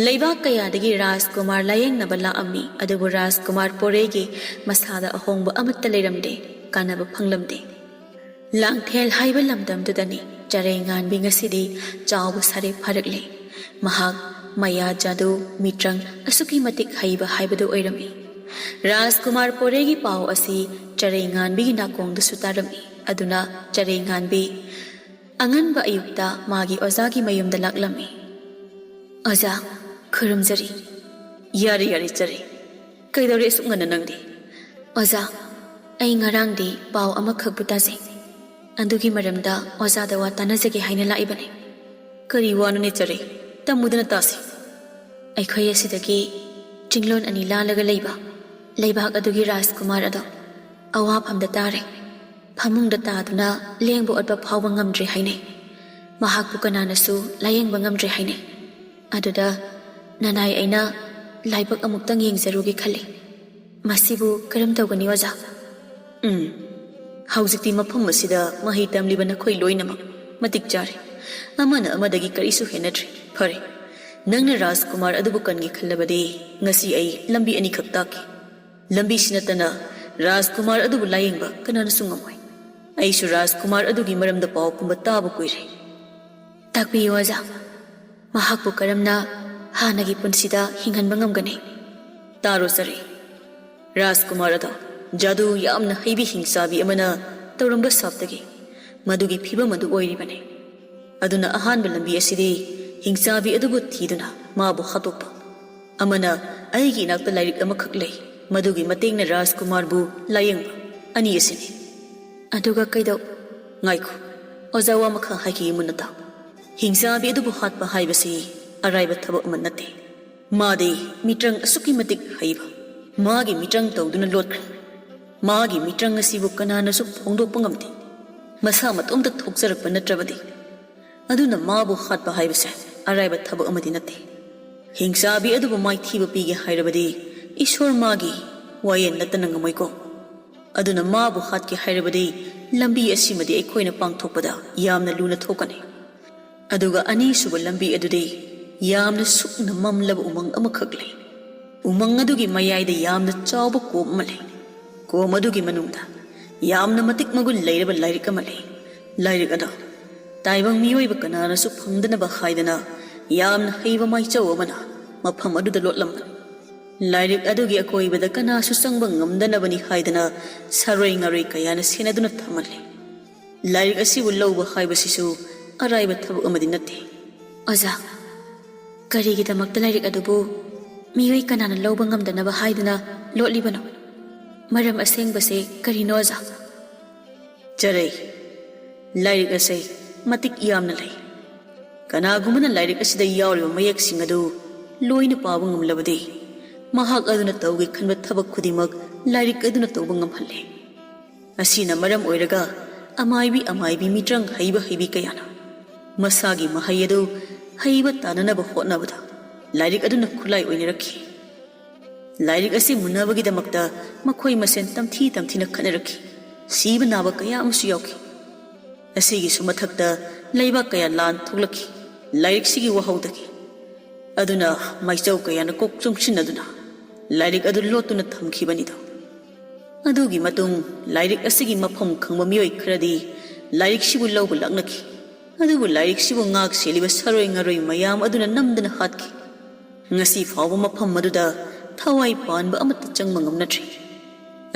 Speaker 1: ꯂꯩꯕꯥꯛ ꯀꯌꯥꯗꯒꯤ ꯔꯥꯖꯀꯨꯃꯥꯔ ꯂꯥꯌꯦꯡꯅꯕ ꯂꯥꯛꯑꯝꯃꯤ꯫ ꯑꯗꯨꯕꯨ ꯔꯥꯖꯀꯨꯃꯥꯔ ꯄꯣꯔꯩꯒꯤ ꯃꯁꯥꯗ ꯑꯍꯣꯡꯕ ꯑꯃꯠꯇ ꯂꯩꯔꯝꯗꯦ, ꯀꯥꯟꯅꯕ ꯐꯪꯂꯝꯗꯦ꯫ ꯂꯥꯡꯊꯦꯜ ꯍꯥꯏꯕ ꯂꯝꯗꯝꯗꯨꯗꯅꯤ ꯆꯔꯩꯉꯥꯟꯕꯤ ꯉꯁꯤꯗꯤ ꯆꯥꯎꯕ ꯁꯥꯔꯦꯞ ꯐꯥꯔꯛꯂꯤ꯫ ꯃꯍꯥꯛ ꯃꯌꯥ ꯖꯥꯗꯨ ꯃꯤꯇ꯭ꯔꯪ ꯑꯁꯨꯛꯀꯤ ꯃꯇꯤꯛ ꯍꯩꯕ ꯍꯥꯏꯕꯗꯨ ꯑꯣꯏꯔꯝꯃꯤ꯫ ꯔꯥꯖꯀꯨꯃꯥꯔ ꯄꯣꯔꯩꯒꯤ ꯄꯥꯎ ꯑꯁꯤ ꯆꯔꯩꯉꯥꯟꯕꯤꯒꯤ ꯅꯥꯀꯣꯡꯗꯁꯨ ꯇꯥꯔꯝꯃꯤ꯫ ꯑꯗꯨꯅ ꯆꯔꯩꯉꯥꯟꯕꯤ ꯑꯉꯟꯕ ꯑꯌꯨꯛꯇ ꯃꯥꯒꯤ ꯑꯣꯖꯥꯒꯤ ꯃꯌꯨꯝꯗ ꯂꯥꯛꯂꯝꯃꯤ꯫ ꯑꯣꯖꯥ, ꯈꯨꯔꯨꯝꯖꯔꯤ꯫
Speaker 2: ꯌꯥꯔꯦ ꯆꯔꯩ, ꯀꯩꯗꯧꯔꯦ ꯑꯁꯨꯛ ꯉꯟꯅ ꯅꯪꯗꯤ?
Speaker 1: ꯑꯣꯖꯥ, ꯑꯩ ꯉꯔꯥꯡꯗꯤ ꯄꯥꯎ ꯑꯃꯈꯛꯄꯨ ꯇꯥꯖꯩ, ꯑꯗꯨꯒꯤ ꯃꯔꯝꯗ ꯑꯣꯖꯥꯗ ꯋꯥ ꯇꯥꯟꯅꯖꯒꯦ ꯍꯥꯏꯅ ꯂꯥꯛꯏꯕꯅꯤ꯫
Speaker 2: Kari wanune chare tamudana tasi.
Speaker 1: ꯑꯩꯈꯣꯏ ꯑꯁꯤꯗꯒꯤ ꯆꯤꯡꯂꯣꯟ ꯑꯅꯤ ꯂꯥꯜꯂꯒ ꯂꯩꯕ ꯂꯩꯕꯥꯛ ꯑꯗꯨꯒꯤ ꯔꯥꯖꯀꯨꯃꯥꯔ ꯑꯗꯣ ꯑꯋꯥꯐꯝꯗ ꯇꯥꯔꯦ. ꯐꯃꯨꯡꯗ ꯇꯥꯗꯨꯅ ꯂꯦꯡꯕ ꯑꯣꯠꯄ ꯐꯥꯎꯕ ꯉꯝꯗ꯭ꯔꯦ ꯍꯥꯏꯅꯩ. ꯃꯍꯥꯛꯄꯨ ꯀꯅꯥꯅꯁꯨ ꯂꯥꯌꯦꯡꯕ ꯉꯝꯗ꯭ꯔꯦ ꯍꯥꯏꯅꯩ. ꯑꯗꯨꯗ ꯅꯅꯥꯏ ꯑꯩꯅ ꯂꯥꯏꯕꯛ ꯑꯃꯨꯛꯇꯪ ꯌꯦꯡꯖꯔꯨꯒꯦ ꯈꯜꯂꯤ. ꯃꯁꯤꯕꯨ ꯀꯔꯝ ꯇꯧꯒꯅꯤ ꯑꯣꯖꯥ?
Speaker 2: ꯍꯧꯖꯤꯛꯇꯤ ꯃꯐꯝ ꯑꯁꯤꯗ ꯃꯍꯩ ꯇꯝꯂꯤꯕ ꯅꯈꯣꯏ ꯂꯣꯏꯅꯃꯛ ꯃꯇꯤꯛ ꯆꯥꯔꯦ. ꯑꯃꯅ ꯑꯃꯗꯒꯤ ꯀꯔꯤꯁꯨ ꯍꯦꯟꯅꯗ꯭ꯔꯦ. ꯐꯔꯦ, ꯅꯪꯅ ꯔꯥꯖꯀꯨꯃꯥꯔ ꯑꯗꯨꯕꯨ ꯀꯟꯒꯦ ꯈꯜꯂꯕꯗꯤ ꯉꯁꯤ ꯑꯩ ꯂꯝꯕꯤ ꯑꯅꯤꯈꯛ ꯇꯥꯛꯈꯤ. ꯂꯝꯕꯤꯁꯤ ꯅꯠꯇꯅ ꯔꯥꯖꯀꯨꯃꯥꯔ ꯑꯗꯨꯕꯨ ꯂꯥꯌꯦꯡꯕ ꯀꯅꯥꯅꯁꯨ ꯉꯝꯃꯣꯏ. ꯑꯩꯁꯨ ꯔꯥꯖꯀꯨꯃꯥꯔ ꯑꯗꯨꯒꯤ ꯃꯔꯝꯗ ꯄꯥꯎ ꯄꯨꯝꯕ ꯇꯥꯕ ꯀꯨꯏꯔꯦ.
Speaker 1: ꯇꯥꯛꯄꯤꯌꯨ ꯑꯣꯖꯥ. ꯃꯍꯥꯛꯄꯨ ꯀꯔꯝꯅ ꯍꯥꯟꯅꯒꯤ ꯄꯨꯟꯁꯤꯗ ꯍꯤꯡꯍꯟꯕ ꯉꯝꯒꯅꯤ?
Speaker 2: ꯇꯥꯔꯣ ꯆꯔꯦ. ꯔꯥꯖꯀꯨꯃꯥꯔ ꯑꯗꯣ ꯖꯥꯗꯨ ꯌꯥꯝꯅ ꯍꯩꯕꯤ ꯍꯤꯡꯆꯥꯕꯤ ꯑꯃꯅ ꯇꯧꯔꯝꯕ ꯁꯥꯞꯇꯒꯤ ꯃꯗꯨꯒꯤ ꯐꯤꯕꯝ ꯑꯗꯨ ꯑꯣꯏꯔꯤꯕꯅꯤ. ꯑꯗꯨꯅ ꯑꯍꯥꯟꯕ ꯂꯝꯕꯤ ꯑꯁꯤꯗꯤ ꯍꯤꯡꯆꯥꯕꯤ ꯑꯗꯨꯕꯨ ꯊꯤꯗꯨꯅ ꯃꯥꯕꯨ ꯍꯥꯠꯇꯣꯛꯄ. ꯑꯃꯅ ꯑꯩꯒꯤ ꯏꯅꯥꯛꯇ ꯂꯥꯏꯔꯤꯛ ꯑꯃꯈꯛ ꯂꯩ, ꯃꯗꯨꯒꯤ ꯃꯇꯦꯡꯅ ꯔꯥꯖꯀꯨꯃꯥꯔꯕꯨ ꯂꯥꯌꯦꯡꯕ. ꯑꯅꯤ ꯑꯁꯤꯅꯤ.
Speaker 1: ꯑꯗꯨꯒ ꯀꯩꯗꯧ?
Speaker 2: ꯉꯥꯏꯈꯣ, ꯑꯣꯖꯥ ꯋꯥ ꯃꯈꯥ ꯍꯥꯏꯈꯤ ꯃꯨꯟꯅ ꯇꯥꯎ. ꯍꯤꯡꯆꯥꯕꯤ ꯑꯗꯨꯕꯨ ꯍꯥꯠꯄ ꯍꯥꯏꯕꯁꯤ ꯑꯔꯥꯏꯕ ꯊꯕꯛ ꯑꯃ ꯅꯠꯇꯦ. ꯃꯥꯗꯤ ꯃꯤꯇ꯭ꯔꯪ ꯑꯁꯨꯛꯀꯤ ꯃꯇꯤꯛ ꯍꯩꯕ. ꯃꯥꯒꯤ ꯃꯤꯇ꯭ꯔꯪ ꯇꯧꯗꯨꯅ ꯂꯣꯠꯈ꯭ꯔꯦ. ꯃꯥꯒꯤ ꯃꯤꯇ꯭ꯔꯪ ꯑꯁꯤꯕꯨ ꯀꯅꯥꯅꯁꯨ ꯐꯣꯡꯗꯣꯛꯄ ꯉꯝꯗꯦ, ꯃꯁꯥ ꯃꯇꯣꯝꯇ ꯊꯣꯛꯆꯔꯛꯄ ꯅꯠꯇ꯭ꯔꯕꯗꯤ. ꯑꯗꯨꯅ ꯃꯥꯕꯨ ꯍꯥꯠꯄ ꯍꯥꯏꯕꯁꯦ ꯑꯔꯥꯏꯕ ꯊꯕꯛ ꯑꯃꯗꯤ ꯅꯠꯇꯦ. ꯍꯤꯡꯆꯥꯕꯤ ꯑꯗꯨꯕꯨ ꯃꯥꯏꯊꯤꯕ ꯄꯤꯒꯦ ꯍꯥꯏꯔꯕꯗꯤ ꯏꯁꯣꯔ ꯃꯥꯒꯤ ꯋꯥꯌꯦꯜ ꯅꯠꯇꯅ ꯉꯝꯃꯣꯏꯀꯣ. ꯑꯗꯨꯅ ꯃꯥꯕꯨ ꯍꯥꯠꯀꯦ ꯍꯥꯏꯔꯕꯗꯤ ꯂꯝꯕꯤ ꯑꯁꯤꯃꯗꯤ ꯑꯩꯈꯣꯏꯅ ꯄꯥꯡꯊꯣꯛꯄꯗ ꯌꯥꯝꯅ ꯂꯨꯅ ꯊꯣꯛꯀꯅꯤ. ꯑꯗꯨꯒ ꯑꯅꯤꯁꯨꯕ ꯂꯝꯕꯤ ꯑꯗꯨꯗꯤ ꯌꯥꯝꯅ ꯁꯨꯛꯅ ꯃꯝꯂꯕ ꯎꯃꯪ ꯑꯃꯈꯛ ꯂꯩ. ꯎꯃꯪ ꯑꯗꯨꯒꯤ ꯃꯌꯥꯏꯗ ꯌꯥꯝꯅ ꯆꯥꯎꯕ ꯀꯣꯝ ꯑꯃ ꯂꯩ. ꯀꯣꯝ ꯑꯗꯨꯒꯤ ꯃꯅꯨꯡꯗ ꯌꯥꯝꯅ ꯃꯇꯤꯛ ꯃꯒꯨꯟ ꯂꯩꯔꯕ ꯂꯥꯏꯔꯤꯛ ꯑꯃ ꯂꯩ. ꯂꯥꯏꯔꯤꯛ ꯑꯗꯣ ꯇꯥꯏꯕꯪ ꯃꯤꯑꯣꯏꯕ ꯀꯅꯥꯅꯁꯨ ꯐꯪꯗꯅꯕ ꯍꯥꯏꯗꯅ ꯌꯥꯝꯅ ꯍꯩꯕ ꯃꯥꯏꯆꯧ ꯑꯃꯅ ꯃꯐꯝ ꯑꯗꯨꯗ ꯂꯣꯠꯂꯝꯕꯅꯤ. ꯂꯥꯏꯔꯤꯛ ꯑꯗꯨꯒꯤ ꯑꯀꯣꯏꯕꯗ ꯀꯅꯥꯁꯨ ꯆꯪꯕ ꯉꯝꯗꯅꯕꯅꯤ ꯍꯥꯏꯗꯅ ꯁꯥꯔꯣꯏ ꯉꯥꯔꯣꯏ ꯀꯌꯥꯅ ꯁꯦꯟꯅꯗꯨꯅ ꯊꯝꯃꯜꯂꯤ. ꯂꯥꯏꯔꯤꯛ ꯑꯁꯤꯕꯨ ꯂꯧꯕ ꯍꯥꯏꯕꯁꯤꯁꯨ ꯑꯔꯥꯏꯕ ꯊꯕꯛ ꯑꯃꯗꯤ ꯅꯠꯇꯦ.
Speaker 1: ꯑꯣꯖꯥ, ꯀꯔꯤꯒꯤꯗꯃꯛꯇ ꯂꯥꯏꯔꯤꯛ ꯑꯗꯨꯕꯨ ꯃꯤꯑꯣꯏ ꯀꯅꯥꯅ ꯂꯧꯕ ꯉꯝꯗꯅꯕ ꯍꯥꯏꯗꯨꯅ ꯂꯣꯠꯂꯤꯕꯅꯣ? ꯃꯔꯝ ꯑꯁꯦꯡꯕꯁꯦ ꯀꯔꯤꯅꯣ ꯑꯣꯖꯥ?
Speaker 2: ꯆꯔꯩ, ꯂꯥꯏꯔꯤꯛ ꯑꯁꯤ ꯃꯇꯤꯛ ꯌꯥꯝꯅ ꯂꯩ. ꯀꯅꯥꯒꯨꯝꯕꯅ ꯂꯥꯏꯔꯤꯛ ꯑꯁꯤꯗ ꯌꯥꯎꯔꯤꯕ ꯃꯌꯦꯛꯁꯤꯡ ꯑꯗꯨ ꯂꯣꯏꯅ ꯄꯥꯕ ꯉꯝꯂꯕꯗꯤ ꯃꯍꯥꯛ ꯑꯗꯨꯅ ꯇꯧꯒꯦ ꯈꯟꯕ ꯊꯕꯛ ꯈꯨꯗꯤꯡꯃꯛ ꯂꯥꯏꯔꯤꯛ ꯑꯗꯨꯅ ꯇꯧꯕ ꯉꯝꯍꯜꯂꯤ. ꯑꯁꯤꯅ ꯃꯔꯝ ꯑꯣꯏꯔꯒ ꯑꯃꯥꯏꯕꯤ ꯃꯤꯇ꯭ꯔꯪ ꯍꯩꯕ ꯀꯌꯥꯅ ꯃꯁꯥꯒꯤ ꯃꯍꯩ ꯑꯗꯨ ꯍꯩꯕ ꯇꯥꯅꯅꯕ ꯍꯣꯠꯅꯕꯗ ꯂꯥꯏꯔꯤꯛ ꯑꯗꯨꯅ ꯈꯨꯠꯂꯥꯏ ꯑꯣꯏꯅꯔꯛꯈꯤ. ꯂꯥꯏꯔꯤꯛ ꯑꯁꯤ ꯃꯨꯟꯅꯕꯒꯤꯗꯃꯛꯇ ꯃꯈꯣꯏ ꯃꯁꯦꯟ ꯇꯝꯊꯤꯅ ꯈꯠꯅꯔꯛꯈꯤ. ꯁꯤꯕ ꯅꯥꯕ ꯀꯌా ꯑꯃꯁꯨ ꯌꯥꯎꯈꯤ. ꯑꯁꯤꯒꯤꯁꯨ ꯃꯊꯛꯇ ꯂꯩꯕꯥꯛ ꯀꯌꯥ ꯂꯥꯟ ꯊꯣꯛꯂꯛꯈꯤ ꯂꯥꯏꯔꯤꯛꯁꯤꯒꯤ ꯋꯥꯍꯧꯗꯒꯤ. ꯑꯗꯨꯅ ꯃꯥꯏꯆꯧ ꯀꯌꯥꯅ ꯀꯣꯛ ꯆꯨꯡꯁꯤꯟꯅꯗꯨꯅ ꯂꯥꯏꯔꯤꯛ ꯑꯗꯨ ꯂꯣꯠꯇꯨꯅ ꯊꯝꯈꯤꯕꯅꯤꯗꯣ. ꯑꯗꯨꯒꯤ ꯃꯇꯨꯡ ꯂꯥꯏꯔꯤꯛ ꯑꯁꯤꯒꯤ ꯃꯐꯝ ꯈꯪꯕ ꯃꯤꯑꯣꯏ ꯈꯔꯗꯤ ꯂꯥꯏꯔꯤꯛꯁꯤꯕꯨ ꯂꯧꯕ ꯂꯥꯛꯅꯈꯤ. ꯑꯗꯨꯕꯨ ꯂꯥꯏꯔꯤꯛꯁꯤꯕꯨ ꯉꯥꯛ ꯁꯦꯜꯂꯤꯕ ꯁꯥꯔꯣꯏ ꯉꯥꯔꯣꯏ ꯃꯌꯥꯝ ꯑꯗꯨꯅ ꯅꯝꯗꯅ ꯍꯥꯠꯈꯤ. ꯉꯁꯤ ꯐꯥꯎꯕ ꯃꯐꯝ ꯑꯗꯨꯗ ꯊꯋꯥꯏ ꯄꯥꯟꯕ ꯑꯃꯠꯇ ꯆꯪꯕ ꯉꯝꯅꯗ꯭ꯔꯤ.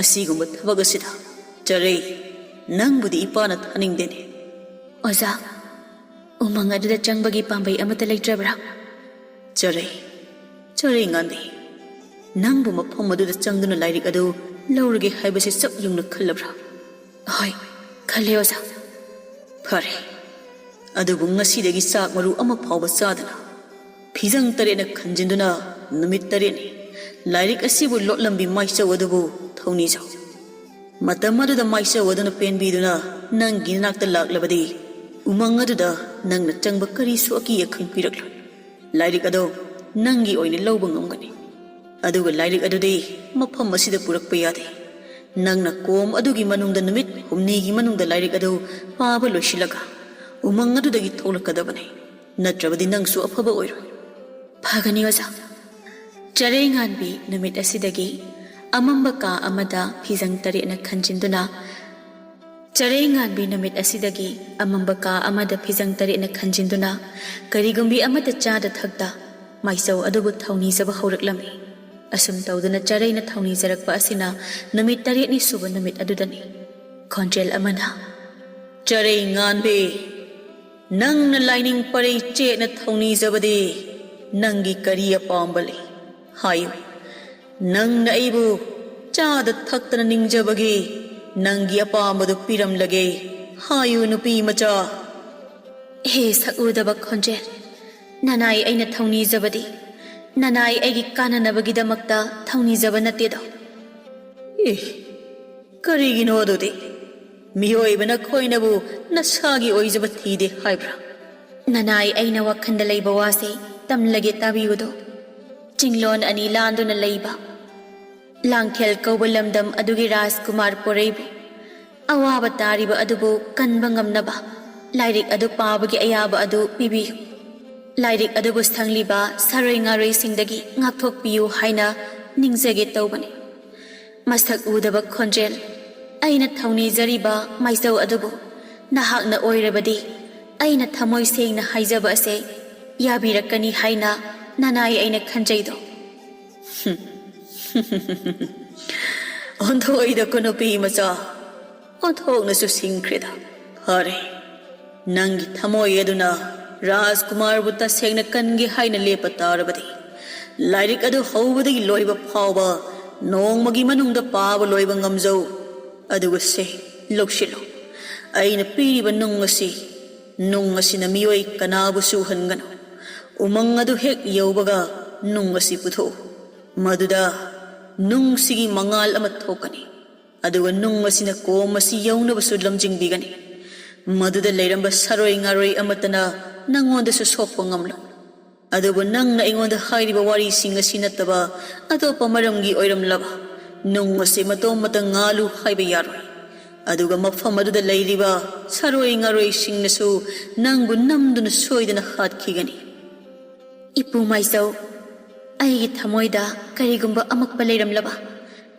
Speaker 2: ꯑꯁꯤꯒꯨꯝꯕ ꯊꯕꯛ ꯑꯁꯤꯗ ꯆꯔꯩ, ꯅꯪꯕꯨꯗꯤ ꯏꯄꯥꯅ ꯊꯥꯅꯤꯡꯗꯦꯅꯦ.
Speaker 1: ꯑꯣꯖꯥ, ꯎꯃꯪ ꯑꯗꯨꯗ ꯆꯪꯕꯒꯤ ꯄꯥꯝꯕꯩ ꯑꯃꯠꯇ ꯂꯩꯇ꯭ꯔꯕ꯭ꯔꯥ?
Speaker 2: ꯆꯔꯩ ꯉꯥꯟꯕꯤ, ꯅꯪꯕꯨ ꯃꯐꯝ ꯑꯗꯨꯗ ꯆꯪꯗꯨꯅ ꯂꯥꯏꯔꯤꯛ ꯑꯗꯨ ꯂꯧꯔꯒꯦ ꯍꯥꯏꯕꯁꯤ ꯆꯞ ꯌꯨꯡꯅ ꯈꯜꯂꯕ꯭ꯔꯥ?
Speaker 1: ꯍꯣꯏ, ꯈꯜꯂꯦ ꯑꯣꯖꯥ.
Speaker 2: ꯐꯔꯦ, ꯑꯗꯨꯕꯨ ꯉꯁꯤꯗꯒꯤ ꯆꯥꯛ ꯃꯔꯨ ꯑꯃ ꯐꯥꯎꯕ ꯆꯥꯗꯅ ꯐꯤꯖꯪ 7ꯅ ꯈꯟꯖꯤꯟꯗꯨꯅ ꯅꯨꯃꯤꯠ 7ꯅꯤ ꯂꯥꯏꯔꯤꯛ ꯑꯁꯤꯕꯨ ꯂꯣꯠꯂꯝꯕꯤ ꯃꯥꯏꯆꯧ ꯑꯗꯨꯕు ꯊꯧꯅꯤꯖꯧ. ꯃꯇꯝ ꯑꯗꯨꯗ ꯃꯥꯏꯆꯧ ꯑꯗꯨꯅ ꯄꯦꯟꯕꯤꯗꯨꯅ ꯅꯪꯒꯤ ꯅꯥꯛꯇ ꯂꯥꯛꯂꯕꯗꯤ ꯎꯃꯪ ꯑꯗꯨꯗ ꯅꯪꯅ ꯆꯪꯕ ꯀꯔꯤꯁꯨ ꯑꯀꯤ ꯑꯈꯪ ꯄꯤꯔꯛꯂꯣꯏ. ꯂꯥꯏꯔꯤꯛ ꯑꯗꯣ ꯅꯪꯒꯤ ꯑꯣꯏꯅ ꯂꯧꯕ ꯉꯝꯒꯅꯤ. ꯑꯗꯨꯒ ꯂꯥꯏꯔꯤꯛ ꯑꯗꯨꯗꯤ ꯃꯐꯝ ꯑꯁꯤꯗ ꯄꯨꯔꯛꯄ ꯌꯥꯗꯦ. ꯅꯪꯅ ꯀꯣꯝ ꯑꯗꯨꯒꯤ ꯃꯅꯨꯡꯗ ꯅꯨꯃꯤꯠ 8ꯅꯤꯒꯤ ꯃꯅꯨꯡꯗ ꯂꯥꯏꯔꯤꯛ ꯑꯗꯨ ꯄꯥꯕ ꯂꯣꯏꯁꯤꯜꯂꯒ ꯎꯃꯪ ꯑꯗꯨꯗꯒꯤ ꯊꯣꯛꯂꯛꯀꯗꯕꯅꯤ. ꯅꯠꯇ꯭ꯔꯕꯗꯤ ꯅꯪꯁꯨ ꯑꯐꯕ ꯑꯣꯏꯔꯣꯏ.
Speaker 1: ꯐꯒꯅꯤ ꯑꯣꯖꯥ. ꯆꯔꯩ ꯉꯥꯟꯕꯤ ꯅꯨꯃꯤꯠ ꯑꯁꯤꯗꯒꯤ ꯑꯃꯝꯕ ꯀꯥ ꯑꯃꯗ ꯐꯤꯖꯪ 7ꯅ ꯈꯟꯖꯤꯟꯗꯨꯅ ꯆꯔꯩ ꯉꯥꯟꯕꯤ ꯅꯨꯃꯤꯠ ꯑꯁꯤꯗꯒꯤ ꯑꯃꯝꯕ ꯀꯥ ꯑꯃꯗ ꯐꯤꯖꯪ 7ꯅ ꯈꯟꯖꯤꯟꯗꯨꯅ ꯀꯔꯤꯒꯨꯝꯕꯤ ꯑꯃꯠꯇ ꯆꯥꯗ ꯊꯛꯇ ꯃꯥꯏꯆꯧ ꯑꯗꯨꯕꯨ ꯊꯧꯅꯤꯖꯕ ꯍꯧꯔꯛꯂꯝꯃꯤ. ꯑꯁꯨꯝ ꯇꯧꯗꯨꯅ ꯆꯔꯩꯅ ꯊꯧꯅꯤꯖꯔꯛꯄ ꯑꯁꯤꯅ ꯅꯨꯃꯤꯠ 8ꯅꯤ ꯁꯨꯕ ꯅꯨꯃꯤꯠ ꯑꯗꯨꯗꯅꯤ. ꯈꯣꯟꯖꯦꯜ ꯑꯃꯅ,
Speaker 2: ꯆꯔꯩ ꯉꯥꯟꯕꯤ, ꯅꯪꯅ ꯂꯥꯏꯅꯤꯡ ꯄꯔꯩ ꯆꯦꯠꯅ ꯊꯧꯅꯤꯖꯕꯗꯤ ꯅꯪꯒꯤ ꯀꯔꯤ ꯑꯄꯥꯝꯕ ꯂꯩ? ꯍꯥꯏꯌꯨ. ꯅꯪꯅ ꯑꯩꯕꯨ ꯆꯥꯗ ꯊꯛꯇꯅ ꯅꯤꯡꯖꯕꯒꯤ ꯅꯪꯒꯤ ꯑꯄꯥꯝꯕꯗꯨ ꯄꯤꯔꯝꯂꯒꯦ. ꯍꯥꯏꯌꯨ ꯅꯨꯄꯤ ꯃꯆꯥ.
Speaker 1: हे sakudaba khonjel nanai aina thongni jabadi nanai aigi kananabagidamakta thongni jaba natedo
Speaker 2: A करिगिनो अदुदि मियोइबना खोइनबु नसागी ओइजब थीदे हाइब्रा
Speaker 1: nanai aina wakhanda leiba wase tamlage tabiyudo chinglon ani landuna leiba langkhel kaubalamdam adugi rajkumar poreibu awaba tariba adubu kanba ngamnaba lairik adu pabagi ayaba adu pibiyu lairik adubu sangliba saroi ngaroi singdagi ngakthok piyu haina ningjage tawbani masak udaba khonjel aina thawni jariba maisau adubu nahakna oirabadi aina thamoi sengna haijaba ase yabirakani haina nanai aina khanjaido
Speaker 2: onthoi da kono pi macha onthok na su singkreda hare nangi thamoi aduna rajkumar butta sengna kangi haina lepa tarabadi lairik adu howbadi loiba phawba nongmagi manungda paaba loiba ngamjau aduga se lokshilo aina piriba nungasi nungasina miyoi kanabu suhangano umang adu hek yaubaga nungasi putho maduda nungsigi mangal ama thokani aduga nungasina komasi yaunaba sudlam jingbigani maduda leiramba saroi ngaroi amatana nangonda su sokpa ngamlo adubu nangna ingonda hairiba wari singa sinataba atopa maramgi oiramlaba nungasi matom mata ngalu haiba yaroi aduga mafam aduda leiriba saroi ngaroi singnasu nangbu namduna soidana hatkigani
Speaker 1: ipu maisau aigi thamoida karigumba amakpa leiramlaba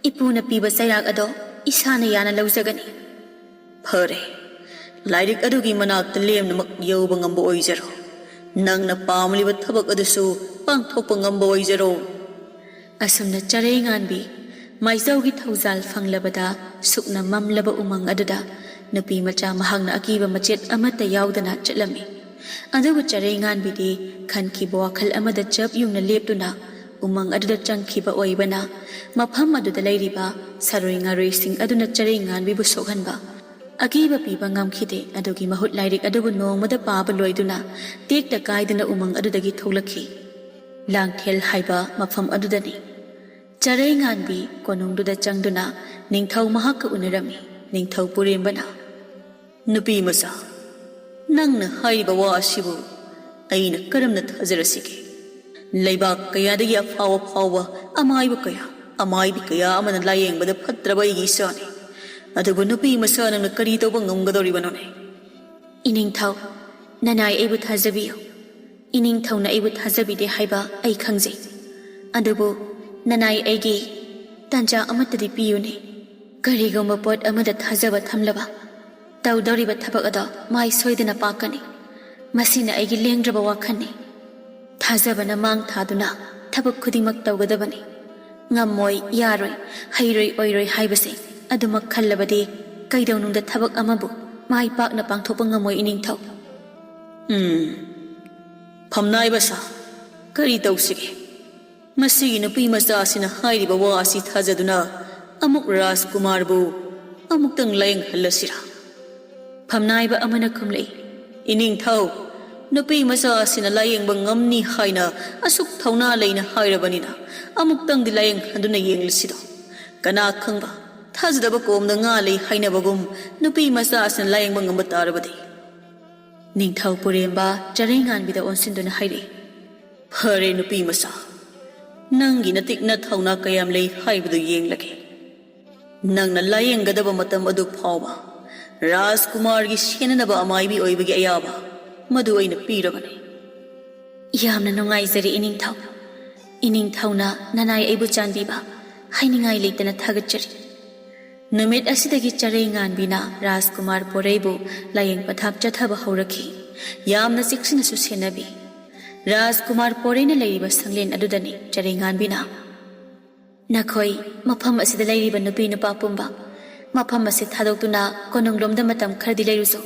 Speaker 1: ipuna piba sayak ado isana yana laujagani
Speaker 2: phare lairik adugi manakta lemnamak yauba ngamba oijaro nangna pamliba thabak adusu pangthokpa ngamba oijaro
Speaker 1: asumna charei nganbi maisaugi thaujal fanglabada sukna mamlaba umang aduda nupi macha mahangna akiba machet amata yaudana chatlami adugu charei nganbidi khankiba wakhal amada chap yungna leptuna umang aduda changkhiba oibana mafam aduda leiriba saroi ngaroi sing aduna charei nganbibu sokhanba akiba piba ngamkhide adugi mahut lairik adubu nongmada paba loiduna tekta kaiduna umang adudagi tholakhi langthel haiba mafam adudani charei nganbi konongduda changduna ningthau mahakka unarami ningthau purembana
Speaker 2: nupi masa nangna haiba wa asibu aina karamna thajarasige leibak kayadagi afawa phawa amaiba kaya amaibi kaya amana layengbada phatraba igi sani adubu nupi masa nangna kari tawba ngamgadoribanone
Speaker 1: iningthau nanai aibu thajabiyo iningthau na aibu thajabide haiba ai khangjai adubu nanai aigi tanja amatadi piyune karigomba pot amada thajaba thamlaba tawdoriba thabak ada mai soidana pakani masina aigi lengraba wakhanni thajabana mang thaduna thabak khudimak tawgadabani ngammoi yaroi hairoi oiroi haibase adumak khallabadi kaidawnungda thabak amabu mai pakna pangthopa ngamoi iningthau
Speaker 2: phamnai basa kari tawsige masigi nupi macha asina hairiba wa asi thajaduna amuk rajkumar bu amuktang layeng halasira
Speaker 1: phamnaiba amana khumlei
Speaker 2: iningthau nupi macha asina layeng ba ngamni haina asuk thauna leina hairabanina amuktang di layeng handuna yenglisido kana khangba thajadaba komda nga lei haina bagum nupi macha asina layeng ba ngamba tarabadi
Speaker 1: ningthau puremba charei nganbida onsinduna hairi
Speaker 2: phare nupi macha nangi natikna thauna kayam lei haibadu yenglage nangna layenggadaba matam adu phawba rajkumar gi senanaba amaibi oibagi ayaba madu aina pirabane
Speaker 1: yamna nungaijari iningthau na nanai aibu chandiba hainingai leitana thagachari numit asidagi charei nganbina rajkumar poreibu layeng pathap chathaba haurakhi yamna siksina su senabi rajkumar porena leiriba sanglen adudani charei nganbina nakhoi mafam asida leiriba nupi nupa pumba mafam ase thadoktuna kononglomda matam khardi leiruso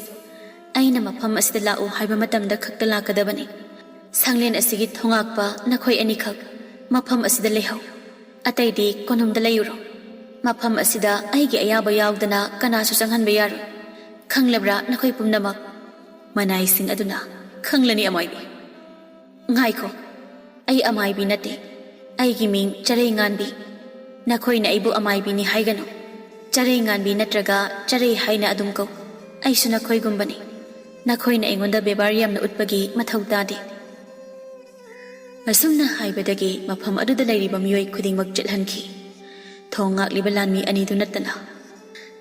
Speaker 1: aina mafam asida lau haiba matamda khakta lakadabani sanglen asigi thongakpa nakhoi anikhak mafam asida lehau ataidi konomda leiro mafam asida aigi ayaba yaudana kanasu sanghanba yaro khanglabra nakhoi pumnamak Manaising aduna khanglani amaibi. Ngaiko, ay amaibi nate. Ay giming charay nganbi. Nakoy na ibu amaibi ni haygano. Charay nganbi natraga charay hay na adum ko. Ay sunakoy gumbani. Nakoy na ingonda bebariyam na utpagi mathaw tadi. Asumna haybadagi mafam aduda layriba miyoy kuding magjalhanki. Thongak libalanmi anidu natana.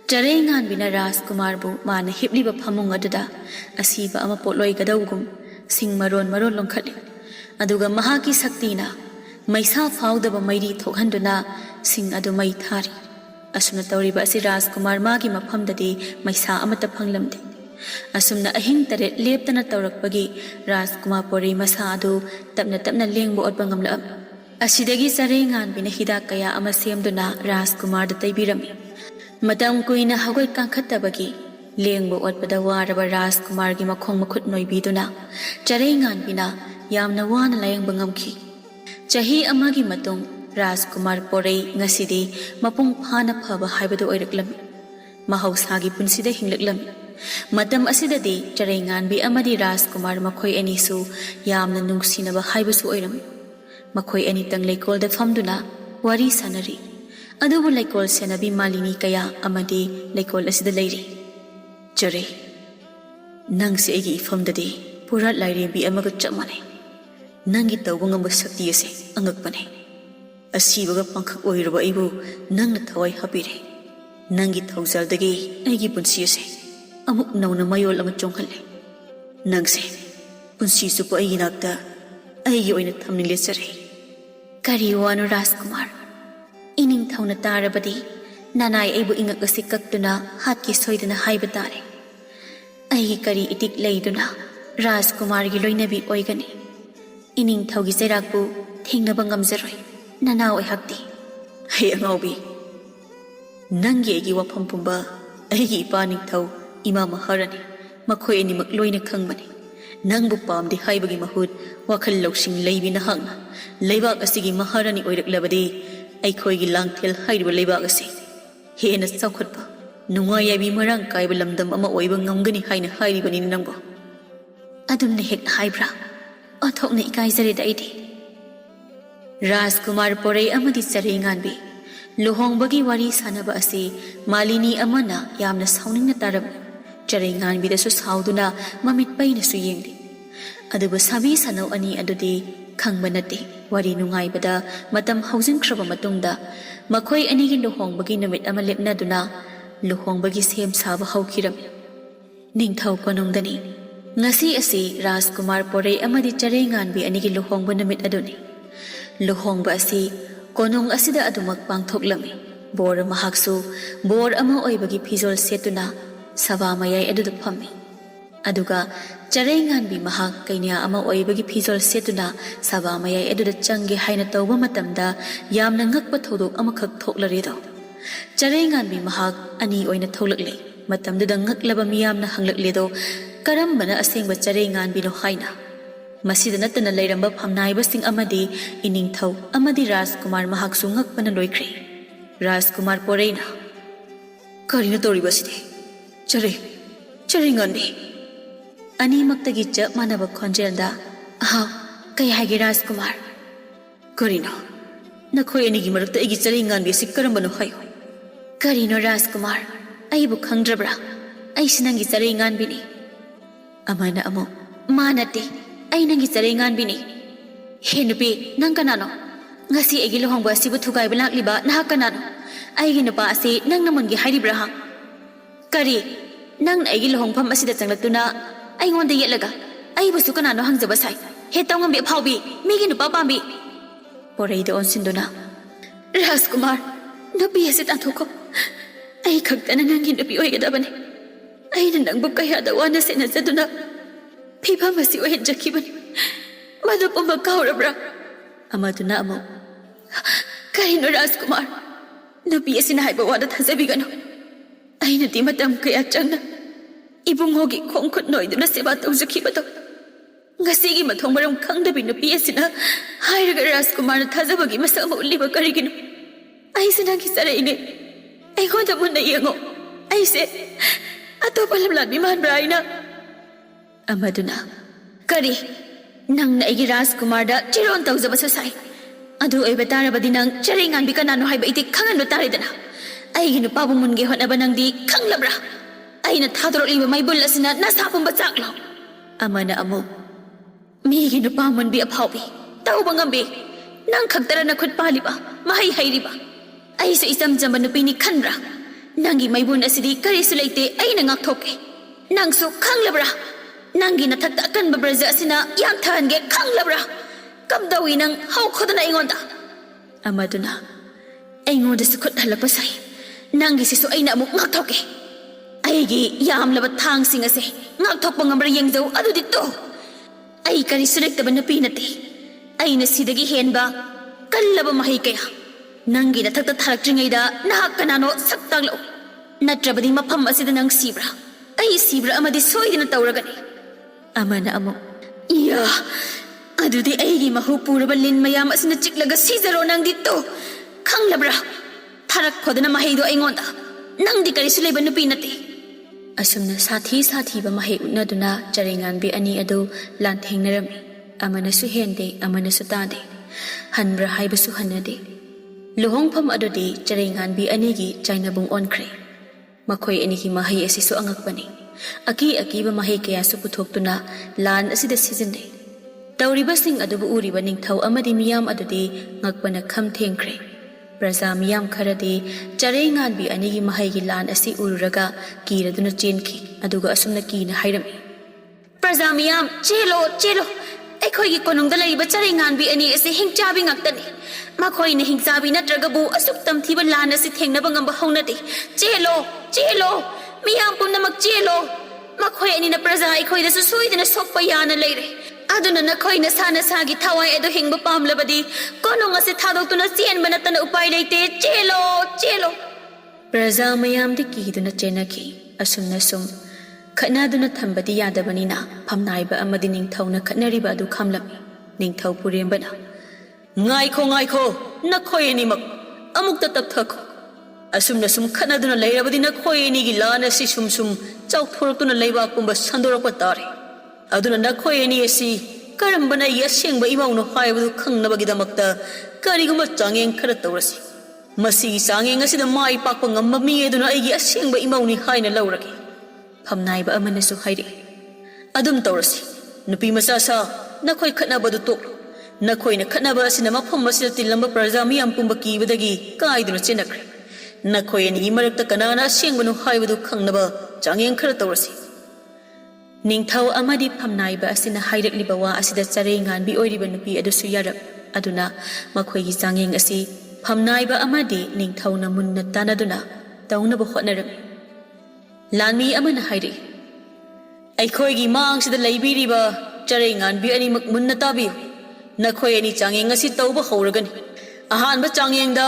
Speaker 1: Charay nganbi na Rajkumar bu mana hipliba phamung aduda asiba ama potloy gadawgum sing maron longkhatli. Aduga mahaki saktina maisa faudaba mairi thokhanduna sing adu mai thari. Asumna tawriba asi Rajkumar magi mafamdadi maisa amata phanglamde. Asumna ahing taret leptana tawrakpagi Rajkumar pori masa adu tapna lengbo otba ngamlaam. Asidagi charay nganbi na hidak kaya ama semduna Rajkumar da taibirami. Matam kuina hagoi kangkhattabagi lengbo otpada waraba Rajkumar gi makhong makhut noibiduna charay nganbi na yamna wana layengba ngamki. Chahi amagi matung Rajkumar porei ngasidi mapung phana phaba haibadu oiraklami. Mahausagi punsida hinglaklami. Matam asidadi charay nganbi amadi Rajkumar makhoi anisu yamna nungsinaba haibasu oirami. Makhoi ani tang leikol da famduna wari sanari. Adubu leikol senabi malini kaya amadi leikol asida leiri. Charay, nangsi egi ifamdadi purat lairi bi amaga chamane. Nangi tawba ngamba sakti ase angakpane. Asibaga pangkhak oiraba ibu nangna thawai hapire. Nangi thawjaldagi aigi punsi ase amuk nauna mayol ama chongkhalle. Nangse punsi supo aigi nakta aigi oina thamningle charay. Kari wanu Rajkumar. Ining thawna tarabadi nanay aibu ingak asi kaktuna hatki soidana haiba tare. Aigi kari itik leiduna Rajkumar gi loinabi oigani. Ining thawgi chairakbu thengnaba ngamjaroi nanaw ai hey angaubi nangi aigi wafam pumba aigi ipa ningthau ima maharani makhoi animak loina khangmani nangbu pamdi haibagi mahut wakhal loksing leibi na hangna leibak asigi maharani oiraklabadi aikhoigi langthel hairiba leibak asi hena chawkhatpa nungai yabi marang kaiba lamdam ama oiba ngamgani haina hairibani nangbo adumna hek haibra athokna ikaijare daidi. Rajkumar porei amadi charay nganbi luhongbagi wari sanaba asi malini amana yamna sauningna taram. Charay nganbi dasu sauduna mamit paina su yengdi. Aduba sabi sanau ani adudi khangba nate wari nungaibada matam haujinkraba matungda makhoi anigi luhongbagi namit ama lepnaduna luhongbagi sem saba haukiram. Ningthau konongdani ngasi asi Rajkumar porei amadi charay nganbi anigi luhongba namit aduni. Luhongba asi konong asida adumak pangthoklami. Bor mahaksu bor ama oibagi phijol setuna saba mayai aduda phammi. Aduga charay nganbi mahak kainya ama oibagi phijol setuna saba mayai aduda change haina tawba matamda yamna ngakpa thodok amakhak thoklarido. Charay nganbi mahak ani oina tholakle matamda ngaklaba miyamna hanglakledo karambana asengba charay nganbi no haina. Masida natana lairamba phamnaiba sing amadi iningthau amadi Rajkumar mahaksu ngakpana loikre. Rajkumar poreina karina toribaside charay nganbi ani maktagi chap manaba khonjelda ahaw kai hage Rajkumar karina nakhoi anigi marakta igi charay nganbi si karambano hayo. Karino Rajkumar aibu khangdrabra ai sinangi charay nganbi ni amana amo manate ai nangi charay nganbi ni he nupi nang kanano ngasi egi lohongba asibu thugai balak liba nah kanano aigi nupa asi nang namangi hairibra ha kari nang egi lohongpham asida changlatuna ai ngonda yetlaga ai busu kanano hangjaba sai he tawngam be phaubi migi nupa pambi porei do onsinduna Rajkumar nupi ase tanthoko ai khaktana nangi nupi oigadabane ai nangbu kaya da wana sena jaduna phibam asi ohenjakibani madu pamba kaurabra amaduna amo karino Rajkumar nupi asina haiba wada thajabigano aina di matam kaya changna ibungogi khongkhut noiduna seba tawjakibado ngasigi mathong maram khangdabi nupi asina hairaga Rajkumar na thajabagi masa ma uliba karigino ai sinangi saraine ai khoda bunna yengo ai se atopa lamlan biman braina ꯑꯃꯗꯨꯅ ꯀꯔꯤ ꯅꯪꯅ ꯑꯩꯒꯤ ꯔꯥꯖꯀꯨꯃꯥꯔꯗ ꯆꯤꯔꯣꯟ ꯇꯧꯖꯕꯁꯨ ꯁꯥꯏ ꯑꯗꯨ ꯑꯣꯏꯕ ꯇꯥꯔꯕꯗꯤ ꯅꯪ ꯆꯔꯩ ꯉꯥꯟꯕꯤ ꯀꯅꯥꯅꯣ ꯍꯥꯏꯕ ꯑꯩꯗꯤ ꯈꯪꯍꯟꯕ ꯇꯥꯔꯦꯗꯅ ꯑꯩꯒꯤ ꯅꯨꯄꯥꯕꯨ ꯃꯨꯟꯒꯦ ꯍꯣꯠꯅꯕ ꯅꯪꯗꯤ ꯈꯪꯂꯕ꯭ꯔꯥ ꯑꯩꯅ ꯊꯥꯗꯣꯔꯛꯂꯤꯕ ꯃꯩꯕꯨꯜ ꯑꯁꯤꯅ ꯅꯁꯥ ꯄꯨꯝꯕ ꯆꯥꯛꯂꯣ ꯑꯃꯅ ꯑꯃꯨꯛ ꯃꯤꯒꯤ ꯅꯨꯄꯥ ꯃꯨꯟꯕꯤ ꯑꯐꯥꯎꯕꯤ ꯇꯧꯕ ꯉꯝꯕꯤ ꯅꯪ ꯈꯛꯇꯔ ꯅꯈꯨꯠ ꯄꯥꯜꯂꯤꯕ ꯃꯍꯩ ꯍꯩꯔꯤꯕ ꯑꯩꯁꯨ ꯏꯆꯝ ꯆꯝꯕ ꯅꯨꯄꯤꯅꯤ ꯈꯟꯕ꯭ꯔꯥ ꯅꯪꯒꯤ ꯃꯩꯕꯨꯟ ꯑꯁꯤꯗꯤ ꯀꯔꯤꯁꯨ ꯂꯩꯇꯦ ꯑꯩꯅ ꯉꯥꯛꯊꯣꯛꯀꯦ ꯅꯪꯁꯨ ꯈꯪꯂꯕ꯭ꯔꯥ ꯅꯪꯒꯤ ꯅꯊꯛꯇ ꯑꯀꯟꯕ ꯕ꯭ꯔꯖ ꯑꯁꯤꯅ ꯌꯥꯝꯊꯍꯟꯒꯦ ꯈꯪꯂꯕ꯭ꯔꯥ ꯀꯝꯗꯧꯏ ꯅꯪ ꯍꯧꯈꯣꯗꯅ ꯑꯩꯉꯣꯟꯗ ꯑꯃꯗꯨꯅ ꯑꯩꯉꯣꯟꯗꯁꯨ ꯈꯨꯠ ꯍꯜꯂꯛꯄ ꯁꯥꯏ ꯅꯪꯒꯤꯁꯤꯁꯨ ꯑꯩꯅ ꯑꯃꯨꯛ ꯉꯥꯛꯊꯣꯛꯀꯦ ꯑꯩꯒꯤ ꯌꯥꯝꯂꯕ ꯊꯥꯡꯁꯤꯡ ꯑꯁꯦ ꯉꯥꯛꯊꯣꯛꯄ ꯉꯝꯕ꯭ꯔꯥ ꯌꯦꯡꯖꯧ ꯑꯗꯨꯗꯤ ꯇꯣ ꯑꯩ ꯀꯔꯤꯁꯨ ꯂꯩꯇꯕ ꯅꯨꯄꯤ ꯅꯠꯇꯦ ꯑꯩꯅ ꯁꯤꯗꯒꯤ ꯍꯦꯟꯕ ꯀꯜꯂꯕ ꯃꯍꯩ ꯀꯌꯥ ꯅꯪꯒꯤ ꯅꯊꯛꯇ ꯊꯥꯔꯛꯇ꯭ꯔꯤꯉꯩꯗ ꯅꯍꯥꯛ ꯀꯅꯥꯅꯣ ꯁꯛ ꯇꯥꯛꯂꯛꯎ ꯅꯠꯇ꯭ꯔꯕꯗꯤ ꯃꯐꯝ ꯑꯁꯤꯗ ꯅꯪ ꯁꯤꯕ꯭ꯔꯥ ꯑꯩ ꯁꯤꯕ꯭ꯔꯥ ꯑꯃꯗꯤ ꯁꯣꯏꯗꯅ ꯇꯧꯔꯒꯅꯤ ꯑꯃꯅ ꯑꯃꯨꯛ ꯏꯌꯥ ꯑꯗꯨꯗꯤ ꯑꯩꯒꯤ ꯃꯍꯨ ꯄꯨꯔꯕ ꯂꯤꯟ ꯃꯌꯥꯝ ꯑꯁꯤꯅ ꯆꯤꯛꯂꯒ ꯁꯤꯖꯔꯣ ꯅꯪꯗꯤ ꯇꯣ ꯈꯪꯂꯕ꯭ꯔꯥ ꯊꯥꯔꯛꯈꯣꯗꯅ ꯃꯍꯩꯗꯣ ꯑꯩꯉꯣꯟꯗ ꯅꯪꯗꯤ ꯀꯔꯤꯁꯨ ꯂꯩꯕ ꯅꯨꯄꯤ ꯅꯠꯇꯦ ꯑꯁꯨꯝꯅ ꯁꯥꯊꯤ ꯁꯥꯊꯤꯕ ꯃꯍꯩ ꯎꯠꯅꯗꯨꯅ ꯆꯔꯩꯉꯥꯟꯕꯤ ꯑꯅꯤ ꯑꯗꯨ ꯂꯥꯟꯊꯦꯡꯅꯔꯝꯃꯤ ꯑꯃꯅꯁꯨ ꯍꯦꯟꯗꯦ ꯑꯃꯅꯁꯨ ꯇꯥꯗꯦ ꯍꯟꯕ꯭ꯔꯥ ꯍꯥꯏꯕꯁꯨ ꯍꯟꯅꯗꯦ ꯂꯨꯍꯣꯡꯐꯝ ꯑꯗꯨꯗꯤ ꯆꯔꯩꯉꯥꯟꯕꯤ ꯑꯅꯤꯒꯤ ꯆꯥꯏꯅꯕꯨꯡ ꯑꯣꯟꯈ꯭ꯔꯦ ꯃꯈꯣꯏ ꯑꯅꯤꯒꯤ ꯃꯍꯩ ꯑꯁꯤꯁꯨ ꯑꯉꯛꯄꯅꯤ ꯑꯀꯤ ꯑꯀꯤꯕ ꯃꯍꯩ ꯀꯌꯥꯁꯨ ꯄꯨꯊꯣꯛꯇꯨꯅ ꯂꯥꯟ ꯑꯁꯤꯗ ꯁꯤꯖꯤꯟꯅꯩ ꯇꯧꯔꯤꯕꯁꯤꯡ ꯑꯗꯨꯕꯨ ꯎꯔꯤꯕ ꯅꯤꯡꯊꯧ ꯑꯃꯗꯤ ꯃꯤꯌꯥꯝ ꯑꯗꯨꯗꯤ ꯉꯛꯄꯅ ꯈꯝ ꯊꯦꯡꯈ꯭ꯔꯦ ꯄ꯭ꯔꯖꯥ ꯃꯤꯌꯥꯝ ꯈꯔꯗꯤ ꯆꯔꯩꯉꯥꯟꯕꯤ ꯑꯅꯤꯒꯤ ꯃꯍꯩꯒꯤ ꯂꯥꯟ ꯑꯁꯤ ꯎꯔꯨꯔꯒ ꯀꯤꯔꯗꯨꯅ ꯆꯦꯟꯈꯤ ꯑꯗꯨꯒ ꯑꯁꯨꯝꯅ ꯀꯤꯅ ꯍꯥꯏꯔꯝꯃꯤ ꯄ꯭ꯔꯖꯥ ꯃꯤꯌꯥꯝ ꯆꯦꯜꯂꯣ ꯆꯦꯜꯂꯣ ꯑꯩꯈꯣꯏꯒꯤ ꯀꯣꯅꯨꯡꯗ ꯂꯩꯔꯤꯕ ꯆꯔꯩꯉꯥꯟꯕꯤ ꯑꯅꯤ ꯑꯁꯤ ꯍꯤꯡꯆꯥꯕꯤ ꯉꯥꯛꯇꯅꯤ ꯃꯈꯣꯏꯅ ꯍꯤꯡꯆꯥꯕꯤ ꯅꯠꯇ꯭ꯔꯒꯕꯨ ꯑꯁꯨꯛ ꯇꯝꯊꯤꯕ ꯂꯥꯟ ꯑꯁꯤ ꯊꯦꯡꯅꯕ ꯉꯝꯕ ꯍꯧꯅꯗꯦ ꯆꯦꯜꯂꯣ ꯆꯦꯜꯂꯣ ꯃꯤꯌꯥꯝ ꯄꯨꯝꯅꯃꯛ ꯆꯦꯜꯂꯣ ꯃꯈꯣꯏ ꯑꯅꯤꯅ ꯄ꯭ꯔꯖꯥ ꯑꯩꯈꯣꯏꯗꯁꯨ ꯁꯣꯏꯗꯅ ꯁꯣꯛꯄ ꯌꯥꯅ ꯂꯩꯔꯦ ꯑꯗꯨꯅ ꯅꯈꯣꯏ ꯅꯁꯥ ꯅꯁꯥꯒꯤ ꯊꯋꯥꯏ ꯑꯗꯨ ꯍꯤꯡꯕ ꯄꯥꯝꯂꯕꯗꯤ ꯀꯣꯅꯨꯡ ꯑꯁꯤ ꯊꯥꯗꯣꯛꯇꯨꯅ ꯆꯦꯟꯕ ꯅꯠꯇꯅ ꯎꯄꯥꯏ ꯂꯩꯇꯦ ꯆꯦꯜꯂꯣ ꯆꯦꯜꯂꯣ ꯄ꯭ꯔꯖꯥ ꯃꯌꯥꯝꯗꯤ ꯀꯤꯗꯨꯅ ꯆꯦꯟꯅꯈꯤ ꯑꯁꯨꯝꯅ ꯁꯨꯝ ꯈꯠꯅꯗꯨꯅ ꯊꯝꯕꯗꯤ ꯌꯥꯗꯕꯅꯤꯅ ꯐꯝꯅꯥꯏꯕ ꯑꯃꯗꯤ ꯅꯤꯡꯊꯧꯅ ꯈꯠꯅꯔꯤꯕ ꯑꯗꯨ ꯈꯝꯂꯝꯃꯤ ꯅꯤꯡꯊꯧ ꯄꯨꯔꯦꯝꯕꯅ ꯉꯥꯏꯈꯣ ꯉꯥꯏꯈꯣ ꯅꯈꯣꯏ ꯑꯅꯤꯃꯛ ꯑꯃꯨꯛꯇ ꯇꯞꯊꯈꯣ ꯑꯁꯨꯝꯅ ꯁꯨꯝ ꯈꯠꯅꯗꯨꯅ ꯂꯩꯔꯕꯗꯤ ꯅꯈꯣꯏ ꯑꯅꯤꯒꯤ ꯂꯥꯟ ꯑꯁꯤ ꯁꯨꯝ ꯆꯥꯎꯊꯣꯔꯛꯇꯨꯅ ꯂꯩꯕꯥꯛ ꯄꯨꯝꯕ ꯁꯟꯗꯣꯔꯛꯄ ꯇꯥꯔꯦ ꯑꯗꯨꯅ ꯅꯈꯣꯏ ꯑꯅꯤ ꯑꯁꯤ ꯀꯔꯝꯕꯅ ꯑꯩꯒꯤ ꯑꯁꯦꯡꯕ ꯏꯃꯧꯅꯣ ꯍꯥꯏꯕꯗꯨ ꯈꯪꯅꯕꯒꯤꯗꯃꯛꯇ ꯀꯔꯤꯒꯨꯝꯕ ꯆꯥꯡꯌꯦꯡ ꯈꯔ ꯇꯧꯔꯁꯤ ꯃꯁꯤꯒꯤ ꯆꯥꯡꯌꯦꯡ ꯑꯁꯤꯗ ꯃꯥꯏ ꯄꯥꯛꯄ ꯉꯝꯕ ꯃꯤ ꯑꯗꯨꯅ ꯑꯩꯒꯤ ꯑꯁꯦꯡꯕ ꯏꯃꯧꯅꯤ ꯍꯥꯏꯅ ꯂꯧꯔꯒꯦ ꯐꯝꯅꯥꯏꯕ ꯑꯃꯅꯁꯨ ꯍꯥꯏꯔꯛꯏ ꯑꯗꯨꯝ ꯇꯧꯔꯁꯤ ꯅꯨꯄꯤ ꯃꯆꯥ ꯁꯥ ꯅꯈꯣꯏ ꯈꯠꯅꯕꯗꯨ ꯇꯣꯛꯂꯣ ꯅꯈꯣꯏꯅ ꯈꯠꯅꯕ ꯑꯁꯤꯅ ꯃꯐꯝ ꯑꯁꯤꯗ ꯇꯤꯜꯂꯝꯕ ꯄ꯭ꯔꯖꯥ ꯃꯤꯌꯥꯝ ꯄꯨꯝꯕ ꯀꯤꯕꯗꯒꯤ ꯀꯥꯏꯗꯨꯅ ꯆꯦꯟꯅꯈ꯭ꯔꯦ ꯅꯈꯣꯏ ꯑꯅꯤꯒꯤ ꯃꯔꯛꯇ ꯀꯅꯥꯅ ꯑꯁꯦꯡꯕꯅꯣ ꯍꯥꯏꯕꯗꯨ ꯈꯪꯅꯕ ꯆꯥꯡꯌꯦꯡ ꯈꯔ ꯇꯧꯔꯁꯤ ꯅꯤꯡꯊꯧ ꯑꯃꯗꯤ ꯐꯝꯅꯥꯏꯕ ꯑꯁꯤꯅ ꯍꯥꯏꯔꯛꯂꯤꯕ ꯋꯥ ꯑꯁꯤꯗ ꯆꯔꯩꯉꯥꯟꯕꯤ ꯑꯣꯏꯔꯤꯕ ꯅꯨꯄꯤ ꯑꯗꯨꯁꯨ ꯌꯥꯔꯛ ꯑꯗꯨꯅ ꯃꯈꯣꯏꯒꯤ ꯆꯥꯡꯌꯦꯡ ꯑꯁꯤ ꯐꯝꯅꯥꯏꯕ ꯑꯃꯗꯤ ꯅꯤꯡꯊꯧꯅ ꯃꯨꯟꯅ ꯇꯥꯟꯅꯗꯨꯅ ꯇꯧꯅꯕ ꯍꯣꯠꯅꯔꯝꯃꯤ ꯂꯥꯟꯃꯤ ꯑꯃꯅ ꯍꯥꯏꯔꯛꯏ ꯑꯩꯈꯣꯏꯒꯤ ꯃꯥꯡꯁꯤꯗ ꯂꯩꯕꯤꯔꯤꯕ ꯆꯔꯩꯉꯥꯟꯕꯤ ꯑꯅꯤꯃꯛ ꯃꯨꯟꯅ ꯇꯥꯕꯤꯌꯨ ꯅꯈꯣꯏ ꯑꯅꯤ ꯆꯥꯡꯌꯦꯡ ꯑꯁꯤ ꯇꯧꯕ ꯍꯧꯔꯒꯅꯤ ꯑꯍꯥꯟꯕ ꯆꯥꯡꯌꯦꯡꯗ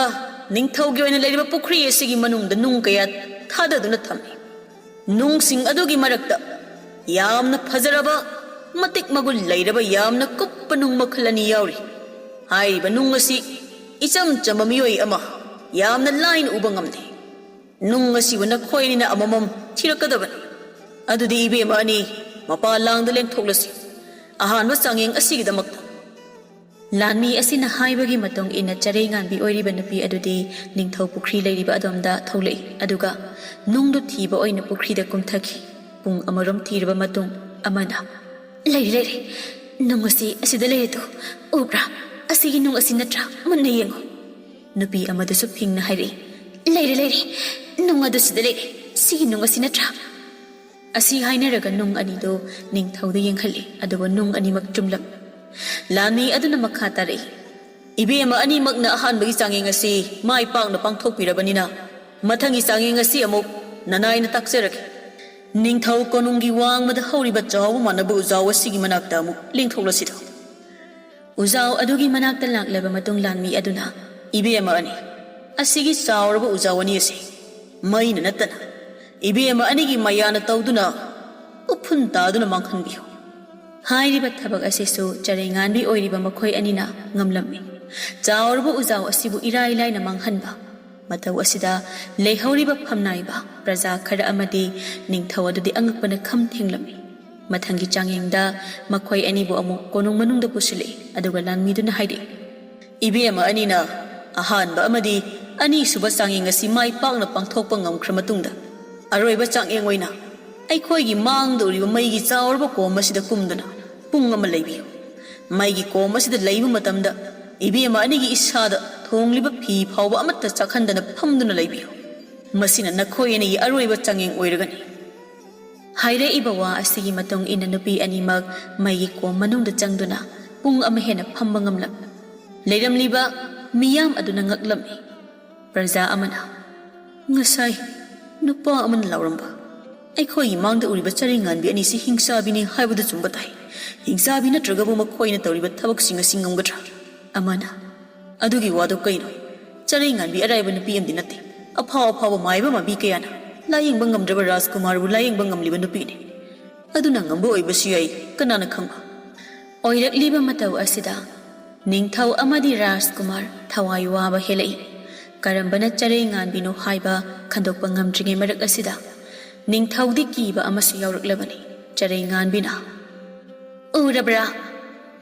Speaker 1: ꯅꯤꯡꯊꯧꯒꯤ ꯑꯣꯏꯅ ꯂꯩꯔꯤꯕ ꯄꯨꯈ꯭ꯔꯤ ꯑꯁꯤꯒꯤ ꯃꯅꯨꯡꯗ ꯅꯨꯡ ꯀꯌꯥ ꯊꯥꯗꯗꯨꯅ ꯊꯝꯃꯤ ꯅꯨꯡꯁꯤꯡ ꯑꯗꯨꯒꯤ ꯃꯔꯛꯇ ꯌꯥꯝꯅ ꯐꯖꯔꯕ ꯃꯇꯤꯛ ꯃꯒꯨꯟ ꯂꯩꯔꯕ ꯌꯥꯝꯅ ꯀꯨꯞꯄ ꯅꯨꯡ ꯃꯈꯜ ꯑꯅꯤ ꯌꯥꯎꯔꯤ ꯍꯥꯏꯔꯤꯕ ꯅꯨꯡ ꯑꯁꯤ ꯏꯆꯝ ꯆꯝꯕ ꯃꯤꯑꯣꯏ ꯑꯃ ꯌꯥꯝꯅ ꯂꯥꯏꯅ ꯎꯕ ꯉꯝꯗꯦ ꯅꯨꯡ ꯑꯁꯤꯕꯨ ꯅꯈꯣꯏ ꯑꯅꯤꯅ ꯑꯃꯃꯝ ꯊꯤꯔꯛꯀꯗꯕꯅꯤ ꯑꯗꯨꯗꯤ ꯏꯕꯦꯝꯃ ꯑꯅꯤ ꯃꯄꯥꯟ ꯂꯥꯡꯗ ꯂꯦꯡꯊꯣꯛꯂꯁꯤ ꯑꯍꯥꯟꯕ ꯆꯥꯡꯌꯦꯡ ꯑꯁꯤꯒꯤꯗꯃꯛꯇ ꯂꯥꯟꯃꯤ ꯑꯁꯤꯅ ꯍꯥꯏꯕꯒꯤ ꯃꯇꯨꯡ ꯏꯟꯅ ꯆꯔꯩꯉꯥꯟꯕꯤ ꯑꯣꯏꯔꯤꯕ ꯅꯨꯄꯤ ꯑꯗꯨꯗꯤ ꯅꯤꯡꯊꯧ ꯄꯨꯈ꯭ꯔꯤ ꯂꯩꯔꯤꯕ ꯑꯗꯣꯝꯗ ꯊꯣꯛꯂꯛꯏ ꯑꯗꯨꯒ ꯅꯨꯡꯗꯨ ꯊꯤꯕ ꯑꯣꯏꯅ ꯄꯨꯈ꯭ꯔꯤꯗ ꯀꯨꯝꯊꯈꯤ ꯄꯨꯡ ꯑꯃꯔꯣꯝ ꯊꯤꯔꯕ ꯃꯇꯨꯡ ꯑꯃꯅ ꯂꯩꯔꯦ ꯅꯨꯡ ꯑꯁꯤ ꯑꯁꯤꯗ ꯂꯩꯔꯦꯗꯣ ꯎꯕ꯭ꯔꯥ ꯑꯁꯤꯒꯤ ꯅꯨꯡ ꯑꯁꯤ ꯅꯠꯇ꯭ꯔꯥ ꯃꯨꯟꯅ ꯌꯦꯡꯉꯨ ꯅꯨꯄꯤ ꯑꯃꯗꯨꯁꯨ ꯐꯤꯡꯅ ꯍꯥꯏꯔꯛꯏ ꯂꯩꯔꯦ ꯅꯨꯡ ꯑꯗꯨ ꯁꯤꯗ ꯂꯩꯔꯦ ꯁꯤꯒꯤ ꯅꯨꯡ ꯑꯁꯤ ꯅꯠꯇ꯭ꯔꯥ ꯑꯁꯤ ꯍꯥꯏꯅꯔꯒ ꯅꯨꯡ ꯑꯅꯤꯗꯨ ꯅꯤꯡꯊꯧꯗ ꯌꯦꯡꯍꯜꯂꯤ ꯑꯗꯨꯒ ꯅꯨꯡ ꯑꯅꯤꯃꯛ ꯆꯨꯝꯂꯝ ꯂꯥꯟꯃꯤ ꯑꯗꯨꯅ ꯃꯈꯥ ꯇꯥꯔꯛꯏ ꯏꯕꯦꯝꯃ ꯑꯅꯤꯃꯛꯅ ꯑꯍꯥꯟꯕꯒꯤ ꯆꯥꯡꯌꯦꯡ ꯑꯁꯤ ꯃꯥꯏ ꯄꯥꯛꯅ ꯄꯥꯡꯊꯣꯛꯄꯤꯔꯕꯅꯤ나 ꯃꯊꯪꯒꯤ ꯆꯥꯡꯌꯦꯡ ꯑꯁꯤ ꯑꯃꯨꯛ ꯅꯅꯥꯏꯅ ꯇꯥꯛꯆꯔꯒꯦ ꯅꯤꯡꯊꯧ ꯀꯣꯅꯨꯡꯒꯤ ꯋꯥꯡꯃꯗ ꯍꯧꯔꯤꯕ ꯆꯥꯎꯕ ꯃꯥꯟꯅꯕ ꯎꯖꯥꯎ ꯑꯁꯤꯒꯤ ꯃꯅꯥꯛꯇ ꯑꯃꯨꯛ ꯂꯦꯡꯊꯣꯛꯂꯁꯤꯗ ꯎꯖꯥꯎ ꯑꯗꯨꯒꯤ ꯃꯅꯥꯛꯇ ꯂꯥꯛꯂꯕ ꯃꯇꯨꯡ ꯂꯥꯟꯃꯤ ꯑꯗꯨꯅ ꯏꯕꯦꯝꯃ ꯑꯅꯤ ꯑꯁꯤꯒꯤ ꯆꯥꯎꯔꯕ ꯎꯖꯥꯎ ꯑꯅꯤ ꯑꯁꯤ ꯃꯩꯅ ꯅꯠꯇꯅ ꯏꯕꯦꯝꯃ ꯑꯅꯤꯒꯤ ꯃꯌꯥꯅ ꯇꯧꯗꯨꯅ ꯎꯐꯨꯟ ꯇꯥꯗꯨꯅ ꯃꯥꯡꯍꯟꯕꯤꯌꯨ ꯍꯥꯏꯔꯤꯕ ꯊꯕꯛ ꯑꯁꯤꯁꯨ ꯆꯔꯩꯉꯥꯟꯕꯤ ꯑꯣꯏꯔꯤꯕ ꯃꯈꯣꯏ ꯑꯅꯤꯅ ꯉꯝꯂꯝꯃꯤ ꯆꯥꯎꯔꯕ ꯎꯖꯥꯎ ꯑꯁꯤꯕꯨ ꯏꯔꯥꯏ ꯂꯥꯏꯅ ꯃꯥꯡꯍꯟꯕ ꯃꯇꯧ ꯑꯁꯤꯗ ꯂꯩꯍꯧꯔꯤꯕ ꯐꯝꯅꯥꯏꯕ ꯄ꯭ꯔꯖꯥ ꯈꯔ ꯑꯃꯗꯤ ꯅꯤꯡꯊꯧ ꯑꯗꯨꯗꯤ ꯑꯉꯛꯄꯅ ꯈꯝ ꯊꯦꯡꯂꯝꯃꯤ ꯃꯊꯪꯒꯤ ꯆꯥꯡꯌꯦꯡꯗ ꯃꯈꯣꯏ ꯑꯅꯤꯕꯨ ꯑꯃꯨꯛ ꯀꯣꯅꯨꯡ ꯃꯅꯨꯡꯗ ꯄꯨꯁꯤꯜꯂꯛꯏ ꯑꯗꯨꯒ ꯂꯥꯟꯃꯤꯗꯨꯅ ꯍꯥꯏꯔꯛꯏ,
Speaker 2: ꯏꯕꯦꯝꯃ ꯑꯅꯤꯅ ꯑꯍꯥꯟꯕ ꯑꯃꯗꯤ ꯑꯅꯤꯁꯨꯕ ꯆꯥꯡꯌꯦꯡ ꯑꯁꯤ ꯃꯥꯏ ꯄꯥꯛꯅ ꯄꯥꯡꯊꯣꯛꯄ ꯉꯝꯈ꯭ꯔ ꯃꯇꯨꯡꯗ ꯑꯔꯣꯏꯕ ꯆꯥꯡꯌꯦꯡ ꯑꯣꯏꯅ ꯑꯩꯈꯣꯏꯒꯤ ꯃꯥꯡꯗ ꯎꯔꯤꯕ ꯃꯩꯒꯤ ꯆꯥꯎꯔꯕ ꯀꯣꯝ ꯑꯁꯤꯗ ꯀꯨꯝꯗꯨꯅ ꯄꯨꯡ ꯑꯃ ꯂꯩꯕꯤꯌꯨ꯫ ꯃꯩꯒꯤ ꯀꯣꯝ ꯑꯁꯤꯗ ꯂꯩꯕ ꯃꯇꯝꯗ ꯏꯕꯦꯝꯃ ꯑꯅꯤꯒꯤ ꯏꯁꯥꯗ ꯊꯣꯡꯂꯤꯕ ꯐꯤ ꯐꯥꯎꯕ ꯑꯃꯠꯇ ꯆꯥꯛꯍꯟꯗꯅ ꯐꯝꯗꯨꯅ ꯂꯩꯕꯤꯌꯨ꯫ ꯃꯁꯤꯅ ꯅꯈꯣꯏ ꯑꯅꯤꯒꯤ ꯑꯔꯣꯏꯕ ꯆꯥꯡꯌꯦꯡ ꯑꯣꯏꯔꯒꯅꯤ꯫
Speaker 1: ꯍꯥꯏꯔꯛꯏꯕ ꯋꯥ ꯑꯁꯤꯒꯤ ꯃꯇꯨꯡ ꯏꯟꯅ ꯅꯨꯄꯤ ꯑꯅꯤꯃꯛ ꯃꯩꯒꯤ ꯀꯣꯝ ꯃꯅꯨꯡꯗ ꯆꯪꯗꯨꯅ ꯄꯨꯡ ꯑꯃ ꯍꯦꯟꯅ ꯐꯝꯕ ꯉꯝꯂꯝꯃꯤ꯫ ꯂꯩꯔꯝꯂꯤꯕ ꯃꯤꯌꯥꯝ ꯑꯗꯨꯅ ꯉꯛꯂꯝꯃꯤ꯫ ꯄ꯭ꯔꯖꯥ ꯑꯃꯅ, ꯉꯁꯥꯏ ꯅꯨꯄꯥ ꯑꯃꯅ ꯂꯥꯎꯔꯝꯕ ꯑꯩꯈꯣꯏꯒꯤ ꯃꯥꯡꯗ ꯎꯔꯤꯕ ꯆꯔꯩꯉꯥꯟꯕꯤ ꯑꯅꯤꯁꯤ ꯍꯤꯡꯆꯥꯕꯤꯅꯤ ꯍꯥꯏꯕꯗꯨ ꯆꯨꯝꯕ ꯇꯥꯏ꯫ ꯍꯤꯡꯆꯥꯕꯤ ꯅꯠꯇ꯭ꯔꯒꯕꯨ ꯃꯈꯣꯏꯅ ꯇꯧꯔꯤꯕ ꯊꯕꯛꯁꯤꯡ ꯑꯁꯤ ꯉꯝꯒꯗ꯭ꯔꯥ? ꯑꯃꯅ, ꯑꯗꯨꯒꯤ ꯋꯥꯗꯨ ꯀꯩꯅꯣ? ꯆꯔꯩꯉꯥꯟꯕꯤ ꯑꯔꯥꯏꯕ ꯅꯨꯄꯤ ꯑꯃꯗꯤ ꯅꯠꯇꯦ꯫ ꯑꯐꯥꯎ ꯑꯐꯥꯎꯕ ꯃꯥꯏꯕ ꯃꯥꯕꯤ ꯀꯌꯥꯅ ꯂꯥꯌꯦꯡꯕ ꯉꯝꯗ꯭ꯔꯕ ꯔꯥꯖꯀꯨꯃꯥꯔꯕꯨ ꯂꯥꯌꯦꯡꯕ ꯉꯝꯂꯤꯕ ꯅꯨꯄꯤꯅꯤ꯫ ꯑꯗꯨꯅ ꯉꯝꯕ ꯑꯣꯏꯕꯁꯨ ꯌꯥꯏ, ꯀꯅꯥꯅ ꯈꯪꯕ? ꯑꯣꯏꯔꯛꯂꯤꯕ ꯃꯇꯧ ꯑꯁꯤꯗ ꯅꯤꯡꯊꯧ ꯑꯃꯗꯤ ꯔꯥꯖꯀꯨꯃꯥꯔ ꯊꯋꯥꯏ ꯋꯥꯕ ꯍꯦꯜꯂꯛꯏ꯫ ꯀꯔꯝꯕꯅ ꯆꯔꯩꯉꯥꯟꯕꯤꯅꯣ ꯍꯥꯏꯕ ꯈꯪꯗꯣꯛꯄ ꯉꯝꯗ꯭ꯔꯤꯉꯩ ꯃꯔꯛ ꯑꯁꯤꯗ ꯅꯤꯡꯊꯧꯗꯤ ꯀꯤꯕ ꯑꯃꯁꯨ ꯌꯥꯎꯔꯛꯂꯕꯅꯤ꯫ ꯆꯔꯩꯉꯥꯟꯕꯤꯅ, ꯎꯔꯕ꯭ꯔꯥ?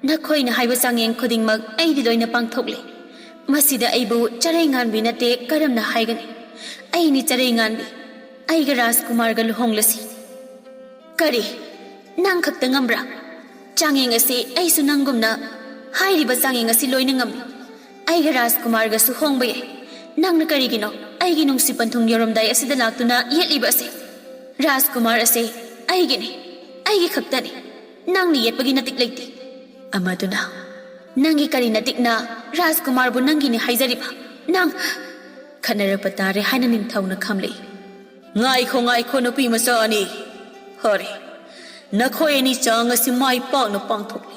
Speaker 1: ꯅꯈꯣꯏꯅ ꯍꯥꯏꯕ ꯆꯥꯡꯌꯦꯡ ꯈꯨꯗꯤꯡꯃꯛ ꯑꯩꯗꯤ ꯂꯣꯏꯅ ꯄꯥꯡꯊꯣꯛꯂꯦ꯫ ꯃꯁꯤꯗ ꯑꯩꯕꯨ ꯆꯔꯩꯉꯥꯟꯕꯤ ꯅꯠꯇꯦ ꯀꯔꯝꯅ ꯍꯥꯏꯒꯅꯤ? ꯑꯩꯅꯤ ꯆꯔꯩꯉꯥꯟꯕꯤ꯫ ꯑꯩꯒ ꯔꯥꯖꯀꯨꯃꯥꯔꯒ ꯂꯨꯍꯣꯡꯂꯁꯤ꯫ ꯀꯔꯤ? ꯅꯪ ꯈꯛꯇ ꯉꯝꯕ꯭ꯔꯥ? ꯆꯥꯡꯌꯦꯡ ꯑꯁꯤ ꯑꯩꯁꯨ ꯅꯪꯒꯨꯝꯅ ꯍꯥꯏꯔꯤꯕ ꯆꯥꯡꯌꯦꯡ ꯑꯁꯤ ꯂꯣꯏꯅ ꯉꯝꯃꯤ꯫ ꯑꯩꯒ ꯔꯥꯖꯀꯨꯃꯥꯔꯒꯁꯨ ꯍꯣꯡꯕ ꯌꯥꯏ꯫ ꯅꯪꯅ ꯀꯔꯤꯒꯤꯅꯣ ꯑꯩꯒꯤ ꯅꯨꯡꯁꯤ ꯄꯟꯊꯨꯡ ꯌꯧꯔꯝꯗꯥꯏ ꯑꯁꯤꯗ ꯂꯥꯛꯇꯨꯅ ꯌꯦꯠꯂꯤꯕ ꯑꯁꯤ? ꯔꯥꯖꯀꯨꯃꯥꯔ ꯑꯁꯤ ꯑꯩꯒꯤꯅꯤ, ꯑꯩꯒꯤ ꯈꯛꯇꯅꯤ꯫ ꯅꯪꯅ ꯌꯦꯠꯄꯒꯤ ꯅꯇꯤꯛ ꯂꯩꯇꯦ꯫ ꯑꯃꯗꯨꯅ, ꯅꯪꯒꯤ ꯀꯔꯤ ꯅꯇꯤꯛꯅ ꯔꯥꯖꯀꯨꯃꯥꯔꯕꯨ ꯅꯪꯒꯤꯅꯤ ꯍꯥꯏꯖꯔꯤꯕ? ꯅꯪ ꯈꯠꯅꯔꯛꯄ ꯇꯥꯔꯦ ꯍꯥꯏꯅ ꯅꯤꯡꯊꯧꯅ ꯈꯝꯂꯛꯏ꯫
Speaker 2: ꯉꯥꯏꯈꯣ ꯉꯥꯏꯈꯣ ꯅꯨꯄꯤ ꯃꯆꯥ ꯑꯅꯤ, ꯐꯔꯦ, ꯅꯈꯣꯏ ꯑꯅꯤ ꯆꯥꯡ ꯑꯁꯤ ꯃꯥꯏ ꯄꯥꯛꯅ ꯄꯥꯡꯊꯣꯛꯂꯤ꯫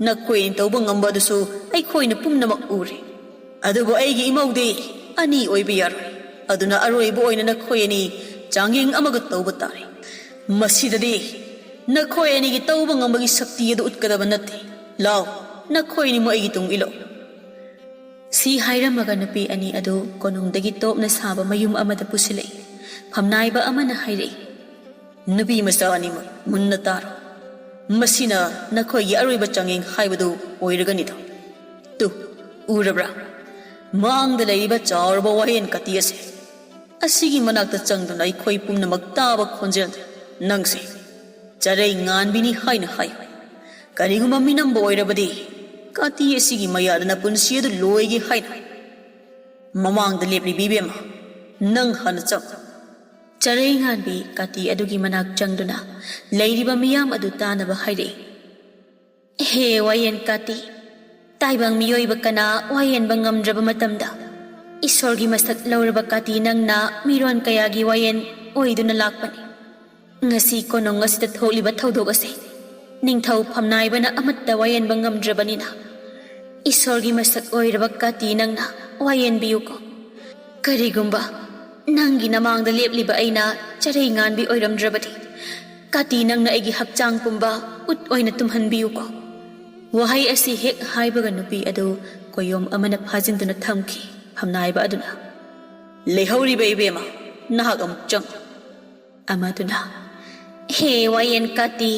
Speaker 2: ꯅꯈꯣꯏ ꯑꯅꯤ ꯇꯧꯕ ꯉꯝꯕ ꯑꯗꯨꯁꯨ ꯑꯩꯈꯣꯏꯅ ꯄꯨꯝꯅꯃꯛ ꯎꯔꯦ꯫ ꯑꯗꯨꯕꯨ ꯑꯩꯒꯤ ꯏꯃꯧꯗꯤ ꯑꯅꯤ ꯑꯣꯏꯕ ꯌꯥꯔꯣꯏ꯫ ꯑꯗꯨꯅ ꯑꯔꯣꯏꯕ ꯑꯣꯏꯅ ꯅꯈꯣꯏ ꯑꯅꯤ ꯆꯥꯡꯌꯦꯡ ꯑꯃꯒ ꯇꯧꯕ ꯇꯥꯔꯦ꯫ ꯃꯁꯤꯗꯗꯤ ꯅꯈꯣꯏ ꯑꯅꯤꯒꯤ ꯇꯧꯕ ꯉꯝꯕꯒꯤ ꯁꯛꯇꯤ ꯑꯗꯨ ꯎꯠꯀꯗꯕ ꯅꯠꯇꯦ꯫ ꯂꯥꯎ, ꯅꯈꯣꯏ ꯑꯅꯤꯃꯛ ꯑꯩꯒꯤ ꯇꯨꯡ ꯏꯜꯂꯨ꯫
Speaker 1: ꯁꯤ ꯍꯥꯏꯔꯝꯃꯒ ꯅꯨꯄꯤ ꯑꯅꯤ ꯑꯗꯨ ꯀꯣꯅꯨꯡꯗꯒꯤ ꯇꯣꯞꯅ ꯁꯥꯕ ꯃꯌꯨꯝ ꯑꯃꯗ ꯄꯨꯁꯤꯜꯂꯛꯏ꯫ ꯐꯝꯅꯥꯏꯕ ꯑꯃꯅ ꯍꯥꯏꯔꯛꯏ,
Speaker 2: ꯅꯨꯄꯤ ꯃꯆꯥ ꯑꯅꯤꯃꯛ ꯃꯨꯟꯅ ꯇꯥꯔꯣ꯫ ꯃꯁꯤꯅ ꯅꯈꯣꯏꯒꯤ ꯑꯔꯣꯏꯕ ꯆꯥꯡꯌꯦꯡ ꯍꯥꯏꯕꯗꯨ ꯑꯣꯏꯔꯒꯅꯤꯗ꯫ ꯇꯨ, ꯎꯔꯕ꯭ꯔꯥ? ꯃꯥꯡꯗ ꯂꯩꯔꯤꯕ ꯆꯥꯎꯔꯕ ꯋꯥꯌꯦꯟ ꯀꯥꯇꯤ ꯑꯁꯤ, ꯑꯁꯤꯒꯤ ꯃꯅꯥꯛꯇ ꯆꯪꯗꯨꯅ ꯑꯩꯈꯣꯏ ꯄꯨꯝꯅꯃꯛ ꯇꯥꯕ ꯈꯣꯟꯖꯦꯜꯗ ꯅꯪꯁꯦ ꯆꯔꯩꯉꯥꯟꯕꯤꯅꯤ ꯍꯥꯏꯅ ꯍꯥꯏꯌꯨ꯫ ꯀꯔꯤꯒꯨꯝꯕ ꯃꯤꯅꯝꯕ ꯑꯣꯏꯔꯕꯗꯤ ꯀꯥꯇꯤ ꯑꯁꯤꯒꯤ ꯃꯌꯥꯗ ꯄꯨꯟꯁꯤ ꯑꯗꯨ ꯂꯣꯏꯒꯦ ꯍꯥꯏꯅ꯫ ꯃꯃꯥꯡꯗ ꯂꯦꯞꯂꯤꯕ ꯏꯕꯦꯝꯃ, ꯅꯪ ꯍꯥꯟꯅ ꯆꯪꯉꯨ꯫
Speaker 1: ꯆꯔꯩꯉꯥꯟꯕꯤ ꯀꯥꯇꯤ ꯑꯗꯨꯒꯤ ꯃꯅꯥꯛ ꯆꯪꯗꯨꯅ ꯂꯩꯔꯤꯕ ꯃꯤꯌꯥꯝ ꯑꯗꯨ ꯇꯥꯅꯕ ꯍꯥꯏꯔꯛꯏ꯫ ꯍꯦ ꯋꯥꯌꯦꯟ ꯀꯥꯇꯤ, ꯇꯥꯏꯕꯪ ꯃꯤꯑꯣꯏꯕ ꯀꯅꯥ ꯋꯥꯌꯦꯟꯕ ꯉꯝꯗ꯭ꯔꯕ ꯃꯇꯝꯗ ꯏꯁꯣꯔꯒꯤ ꯃꯁꯛ ꯂꯧꯔꯕ ꯀꯥꯇꯤ ꯅꯪꯅ ꯃꯤꯔꯣꯟ ꯀꯌꯥꯒꯤ ꯋꯥꯌꯦꯟ ꯑꯣꯏꯗꯨꯅ ꯂꯥꯛꯄꯅꯤ꯫ ꯉꯁꯤ ꯀꯣꯅꯨꯡ ꯑꯁꯤꯗ ꯊꯣꯛꯂꯤꯕ ꯊꯧꯗꯣꯛ ꯑꯁꯤ ꯅꯤꯡꯊꯧ ꯐꯝꯅꯥꯏꯕꯅ ꯑꯃꯠꯇ ꯋꯥꯌꯦꯟꯕ ꯉꯝꯗ꯭ꯔꯕꯅꯤꯅ ꯏꯁꯣꯔꯒꯤ ꯃꯁꯛ ꯑꯣꯏꯔꯕ ꯀꯥꯇꯤ ꯅꯪꯅ ꯋꯥꯌꯦꯟꯕꯤꯌꯨꯀꯣ꯫ ꯀꯔꯤꯒꯨꯝꯕ ꯅꯪꯒꯤ ꯅꯃꯥꯡꯗ ꯂꯦꯞꯂꯤꯕ ꯑꯩꯅ ꯆꯔꯩꯉꯥꯟꯕꯤ ꯑꯣꯏꯔꯝꯗ꯭ꯔꯕꯗꯤ ꯀꯥꯇꯤ ꯅꯪꯅ ꯑꯩꯒꯤ ꯍꯛꯆꯥꯡ ꯄꯨꯝꯕ ꯎꯠ ꯑꯣꯏꯅ ꯇꯨꯝꯍꯟꯕꯤꯌꯨꯀꯣ꯫ ꯋꯥꯍꯩ ꯑꯁꯤ ꯍꯦꯛ ꯍꯥꯏꯕꯒ ꯅꯨꯄꯤ ꯑꯗꯨ ꯀꯣꯌꯣꯝ ꯑꯃꯅ ꯐꯥꯖꯤꯟꯗꯨꯅ ꯊꯝꯈꯤ꯫ ꯐꯝꯅꯥꯏꯕ ꯑꯗꯨꯅ,
Speaker 2: ꯂꯩꯍꯧꯔꯤꯕ ꯏꯕꯦꯝꯃ, ꯅꯍꯥꯛ ꯑꯃꯨꯛ ꯆꯪꯉꯨ꯫
Speaker 1: ꯑꯃꯗꯨꯅ, ꯍꯦ ꯋꯥꯌꯦꯟ ꯀꯥꯇꯤ,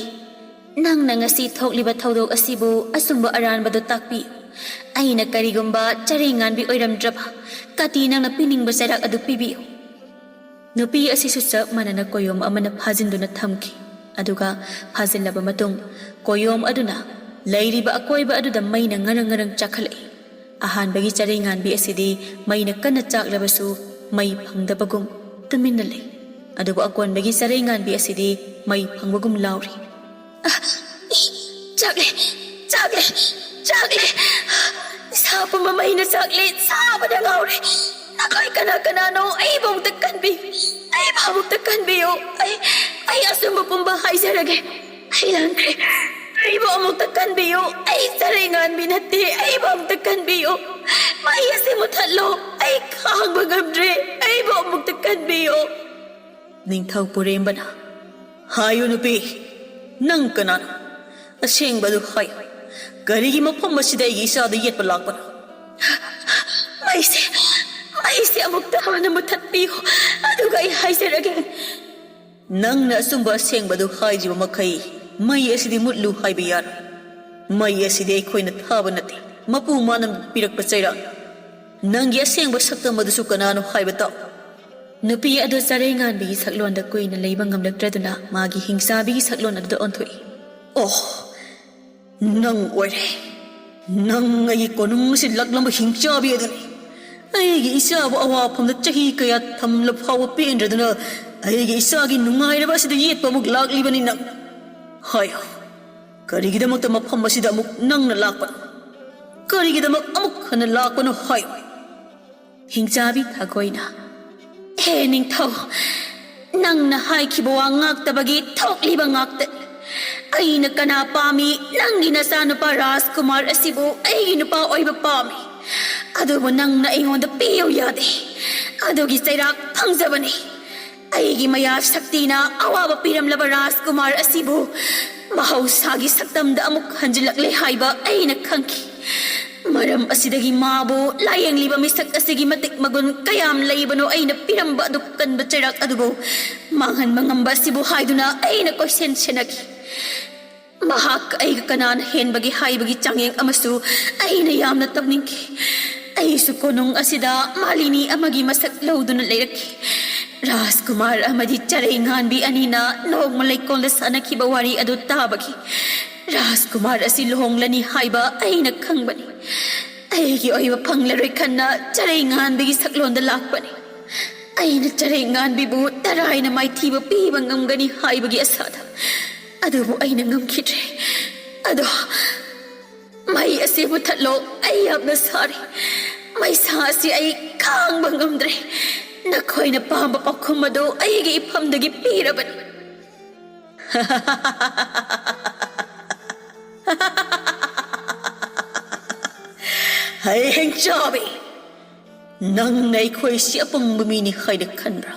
Speaker 1: ꯅꯪꯅ ꯉꯁꯤ ꯊꯣꯛꯂꯤꯕ ꯊꯧꯗꯣꯛ ꯑꯁꯤꯕꯨ ꯑꯆꯨꯝꯕ ꯑꯔꯥꯟꯕꯗꯨ ꯇꯥꯛꯄꯤꯌꯨ꯫ ꯑꯩꯅ ꯀꯔꯤꯒꯨꯝꯕ ꯆꯔꯩꯉꯥꯟꯕꯤ ꯑꯣꯏꯔꯝꯗ꯭ꯔꯕ ꯀꯥꯇꯤ ꯅꯪꯅ ꯄꯤꯅꯤꯡꯕ ꯆꯩꯔꯥꯛ ꯑꯗꯨ ꯄꯤꯕꯤꯌꯨ꯫ ꯅꯨꯄꯤ ꯑꯁꯤꯁꯨ ꯆꯞ ꯃꯥꯟꯅꯅ ꯀꯣꯌꯣꯝ ꯑꯃꯅ ꯐꯥꯖꯤꯟꯗꯨꯅ ꯊꯝꯈꯤ꯫ ꯑꯗꯨꯒ ꯐꯥꯖꯤꯜꯂꯕ ꯃꯇꯨꯡ ꯀꯣꯌꯣꯝ ꯑꯗꯨꯅ ꯂꯩꯔꯤꯕ ꯑꯀꯣꯏꯕ ꯑꯗꯨꯗ ꯃꯩꯅ ꯉꯔꯪ ꯉꯔꯪ ꯆꯥꯛꯈꯠꯂꯛꯏ꯫ ꯑꯍꯥꯟꯕꯒꯤ ꯆꯔꯩꯉꯥꯟꯕꯤ ꯑꯁꯤꯗꯤ ꯃꯩꯅ ꯀꯟꯅ ꯆꯥꯛꯂꯕꯁꯨ ꯃꯩ ꯐꯪꯗꯕꯒꯨꯝ ꯇꯨꯃꯤꯟꯅ ꯂꯩ꯫ ꯑꯗꯨꯕꯨ ꯑꯀꯣꯟꯕꯒꯤ ꯆꯔꯩꯉꯥꯟꯕꯤ ꯑꯁꯤꯗꯤ ꯃꯩ ꯐꯪꯕꯒꯨꯝ ꯂꯥꯎꯔꯤ꯫ ꯆꯥꯛꯂꯦ, ꯆꯥꯛꯂꯦ, ꯆꯥꯛꯂꯦ! ꯏꯁꯥ ꯄꯨꯝꯕ ꯃꯩꯅ ꯆꯥꯛꯂꯦ, ꯁꯥꯕꯗ ꯉꯥꯎꯔꯦ! ꯅꯈꯣꯏ ꯀꯅꯥ ꯀꯅꯥꯅꯣ? ꯑꯩꯕꯨ ꯑꯃꯨꯛꯇ ꯀꯟꯕꯤꯌꯨ! ꯑꯩꯕꯨ ꯑꯃꯨꯛꯇ ꯀꯟꯕꯤꯌꯨ! ꯑꯩ ꯑꯆꯨꯝꯕ ꯄꯨꯝꯕ ꯍꯥꯏꯖꯔꯒꯦ꯫ ꯑꯩ ꯂꯥꯟꯈ꯭ꯔꯦ, ꯑꯩꯕꯨ ꯑꯃꯨꯛꯇ ꯀꯟꯕꯤꯌꯨ! ꯑꯩ ꯆꯔꯩꯉꯥꯟꯕꯤ ꯅꯠꯇꯦ, ꯑꯩꯕꯨ ꯑꯃꯨꯛꯇ ꯀꯟꯕꯤꯌꯨ! ꯃꯩ ꯑꯁꯤ ꯃꯨꯊꯠꯂꯨ! ꯑꯩ ꯈꯥꯡꯕ ꯉꯝꯗ꯭ꯔꯦ! ꯑꯩꯕꯨ ꯑꯃꯨꯛꯇ ꯀꯟꯕꯤꯌꯨ!
Speaker 2: ꯅꯤꯡꯊꯧ ꯄꯨꯔꯦꯝꯕꯅ, ꯍꯥꯏꯌꯨ ꯅꯨꯄꯤ, ꯅꯪ ꯀꯅꯥꯅꯣ? ꯑꯁꯦꯡꯕꯗꯨ ꯍꯥꯏꯌꯨ꯫ ꯀꯔꯤꯒꯤ ꯃꯐꯝ ꯑꯁꯤꯗ ꯑꯩꯒꯤ ꯏꯆꯥꯗ ꯌꯦꯠꯄ ꯂꯥꯛꯄꯅꯣ?
Speaker 1: ꯃꯩꯁꯦ ꯑꯃꯨꯛꯇ ꯍꯥꯟꯅ ꯃꯨꯊꯠꯄꯤꯌꯨ, ꯑꯗꯨꯒ ꯑꯩ ꯍꯥꯏꯖꯔꯒꯦ꯫
Speaker 2: ꯅꯪꯅ ꯑꯆꯨꯝꯕ ꯑꯁꯦꯡꯕꯗꯨ ꯍꯥꯏꯗ꯭ꯔꯤꯕ ꯃꯈꯩ ꯃꯩ ꯑꯁꯤꯗꯤ ꯃꯨꯠꯂꯨ ꯍꯥꯏꯕ ꯌꯥꯔꯣꯏ ꯃꯩ ꯑꯁꯤꯗꯤ ꯑꯩꯈꯣꯏꯅ ꯊꯥꯕ ꯅꯠꯇꯦ ꯃꯄꯨ ꯃꯥꯅ ꯄꯤꯔꯛꯄ ꯆꯩꯔꯥꯛ ꯅꯪꯒꯤ ꯑꯁꯦꯡꯕ ꯁꯛꯇꯝ ꯑꯗꯨꯁꯨ ꯀꯅꯥꯅꯣ ꯍꯥꯏꯕ ꯇꯥꯎ
Speaker 1: ꯅꯨꯄꯤ ꯑꯗꯨ ꯆꯔꯩꯉꯥꯟꯕꯤꯒꯤ ꯁꯛꯂꯣꯟꯗ ꯀꯨꯏꯅ ꯂꯩꯕ ꯉꯝꯂꯛꯇ꯭ꯔꯗꯨꯅ ꯃꯥꯒꯤ ꯍꯤꯡꯆꯥꯕꯤꯒꯤ ꯁꯛꯂꯣꯟ ꯑꯗꯨꯗ ꯑꯣꯟꯊꯣꯛꯏ
Speaker 2: ꯑꯣ ꯅꯪ ꯑꯣꯏꯔꯦ ꯅꯪ ꯑꯩꯒꯤ ꯀꯣꯅꯨꯡ ꯑꯁꯤ ꯂꯛꯂꯝꯕ ꯍꯤꯡꯆꯥꯕꯤ ꯑꯗꯨꯅꯤ ꯑꯩꯒꯤ ꯏꯆꯥꯕꯨ ꯑꯋꯥꯐꯝꯗ ꯆꯍꯤ ꯀꯌꯥ ꯊꯝꯂ ꯐꯥꯎꯕ ꯄꯦꯟꯗ꯭ꯔꯗꯨꯅ ꯑꯩꯒꯤ ꯏꯆꯥꯒꯤ ꯅꯨꯡꯉꯥꯏꯔꯕ ꯑꯁꯤꯗ ꯌꯦꯠꯄ ꯑꯃꯨꯛ ꯂꯥꯛꯂꯤꯕꯅꯤ ꯅꯪ ꯍꯥꯏꯌꯣ ꯀꯔꯤꯒꯤꯗꯃꯛꯇ ꯃꯐꯝ ꯑꯁꯤꯗ ꯑꯃꯨꯛ ꯅꯪꯅ ꯂꯥꯛꯄꯅꯣ ꯀꯔꯤꯒꯤꯗꯃꯛ ꯑꯃꯨꯛ ꯍꯟꯅ ꯂꯥꯛꯄꯅꯣ ꯍꯥꯏꯌꯣ
Speaker 1: ꯍꯤꯡꯆꯥꯕꯤ ꯊꯥꯒꯣꯏꯅ ꯍꯦ ꯅꯤꯡꯊꯧ ꯅꯪꯅ ꯍꯥꯏꯈꯤꯕ ꯋꯥ ꯉꯥꯛꯇꯕꯒꯤ ꯊꯣꯛꯂꯤꯕ ꯉꯥꯛꯇ ꯑꯩꯅ ꯀꯅꯥ ꯄꯥꯝꯃꯤ ꯅꯪꯒꯤ ꯅꯆꯥꯅꯨꯄꯥ ꯔꯥꯖꯀꯨꯃꯥꯔ ꯑꯁꯤꯕꯨ ꯑꯩꯒꯤ ꯅꯨꯄꯥ ꯑꯣꯏꯕ ꯄꯥꯝꯃꯤ ꯑꯗꯨꯕꯨ ꯅꯪꯅ ꯑꯩꯉꯣꯟꯗ ꯄꯤꯌꯨ ꯌꯥꯗꯦ ꯑꯗꯨꯒꯤ ꯆꯩꯔꯥꯛ ꯐꯪꯖꯕꯅꯤ ꯑꯩꯒꯤ ꯃꯌꯥ ꯁꯛꯇꯤꯅ ꯑꯋꯥꯕ ꯄꯤꯔꯝꯂꯕ ꯔꯥꯖꯀꯨꯃꯥꯔ ꯑꯁꯤꯕꯨ ꯃꯍꯧꯁꯥꯒꯤ ꯁꯛꯇꯝꯗ ꯑꯃꯨꯛ ꯍꯟꯖꯤꯜꯂꯛꯂꯦ ꯍꯥꯏꯕ ꯑꯩꯅ ꯈꯪꯈꯤ ꯃꯔꯝ ꯑꯁꯤꯗꯒꯤ ꯃꯥꯕꯨ ꯂꯥꯌꯦꯡꯂꯤꯕ ꯃꯤꯁꯛ ꯑꯁꯤꯒꯤ ꯃꯇꯤꯛ ꯃꯒꯨꯟ ꯀꯌꯥꯝ ꯂꯩꯕꯅꯣ ꯑꯩꯅ ꯄꯤꯔꯝꯕ ꯑꯗꯨ ꯀꯟꯕ ꯆꯩꯔꯥꯛ ꯑꯗꯨꯕꯨ ꯃꯥꯡꯍꯟꯕ ꯉꯝꯕ ꯑꯁꯤꯕꯨ ꯍꯥꯏꯗꯨꯅ ꯑꯩꯅ ꯀꯣꯏꯁꯦꯟ ꯁꯦꯟꯅꯈꯤ ꯃꯍꯥꯛ ꯑꯩꯒ ꯀꯅꯥꯅ ꯍꯦꯟꯕꯒꯦ ꯍꯥꯏꯕꯒꯤ ꯆꯥꯡꯌꯦꯡ ꯑꯃꯁꯨ ꯑꯩꯅ ꯌꯥꯝꯅ ꯇꯧꯅꯤꯡꯈꯤ ꯑꯩꯁꯨ ꯀꯣꯅꯨꯡ ꯑꯁꯤꯗ ꯃꯥꯂꯤꯅꯤ ꯑꯃꯒꯤ ꯃꯁꯛ ꯂꯧꯗꯨꯅ ꯂꯩꯔꯛꯈꯤ ꯔꯥꯖꯀꯨꯃꯥꯔ ꯑꯃꯗꯤ ꯆꯔꯩꯉꯥꯟꯕꯤ ꯑꯅꯤꯅ ꯅꯣꯡꯃ ꯂꯩꯀꯣꯜꯗ ꯁꯥꯟꯅꯈꯤꯕ ꯋꯥꯔꯤ ꯑꯗꯨ ꯇꯥꯕꯒꯤ ꯔꯥꯖꯀꯨꯃꯥꯔ ꯑꯁꯤ ꯂꯨꯍꯣꯡꯂꯅꯤ ꯍꯥꯏꯕ ꯑꯩꯅ ꯈꯪꯕꯅꯤ ꯑꯩꯒꯤ ꯑꯣꯏꯕ ꯐꯪꯂꯔꯣꯏ ꯈꯟꯅ ꯆꯔꯩꯉꯥꯟꯕꯤꯒꯤ ꯁꯛꯂꯣꯟꯗ ꯂꯥꯛꯄꯅꯤ ꯑꯩꯅ ꯆꯔꯩꯉꯥꯟꯕꯤꯕꯨ ꯇꯔꯥꯏꯅ ꯃꯥꯏꯊꯤꯕ ꯄꯤꯕ ꯉꯝꯒꯅꯤ ꯍꯥꯏꯕꯒꯤ ꯑꯁꯥꯗ ꯑꯗꯨꯕꯨ ꯑꯩꯅ ꯉꯝꯈꯤꯗ꯭ꯔꯦ ꯑꯗꯣ ꯃꯩ ꯑꯁꯤ ꯃꯨꯊꯠꯂꯣ ꯑꯩ ꯌꯥꯝꯅ ꯁꯥꯔꯤ ꯃꯩꯁꯥ ꯑꯁꯤ ꯑꯩ ꯈꯥꯡꯕ ꯉꯝꯗ꯭ꯔꯦ ꯅꯈꯣꯏꯅ ꯄꯥꯝꯕ ꯄꯥꯎꯈꯨꯝ ꯑꯗꯨ ꯑꯩꯒꯤ ꯏꯐꯝꯗꯒꯤ ꯄꯤꯔꯕꯅꯤ
Speaker 2: ꯍꯌꯦꯡ ꯆꯥꯕꯤ ꯅꯪꯅ ꯑꯩꯈꯣꯏꯁꯤ ꯑꯄꯪꯕ ꯃꯤꯅꯤ ꯍꯥꯏꯅ ꯈꯟꯕ꯭ꯔꯥ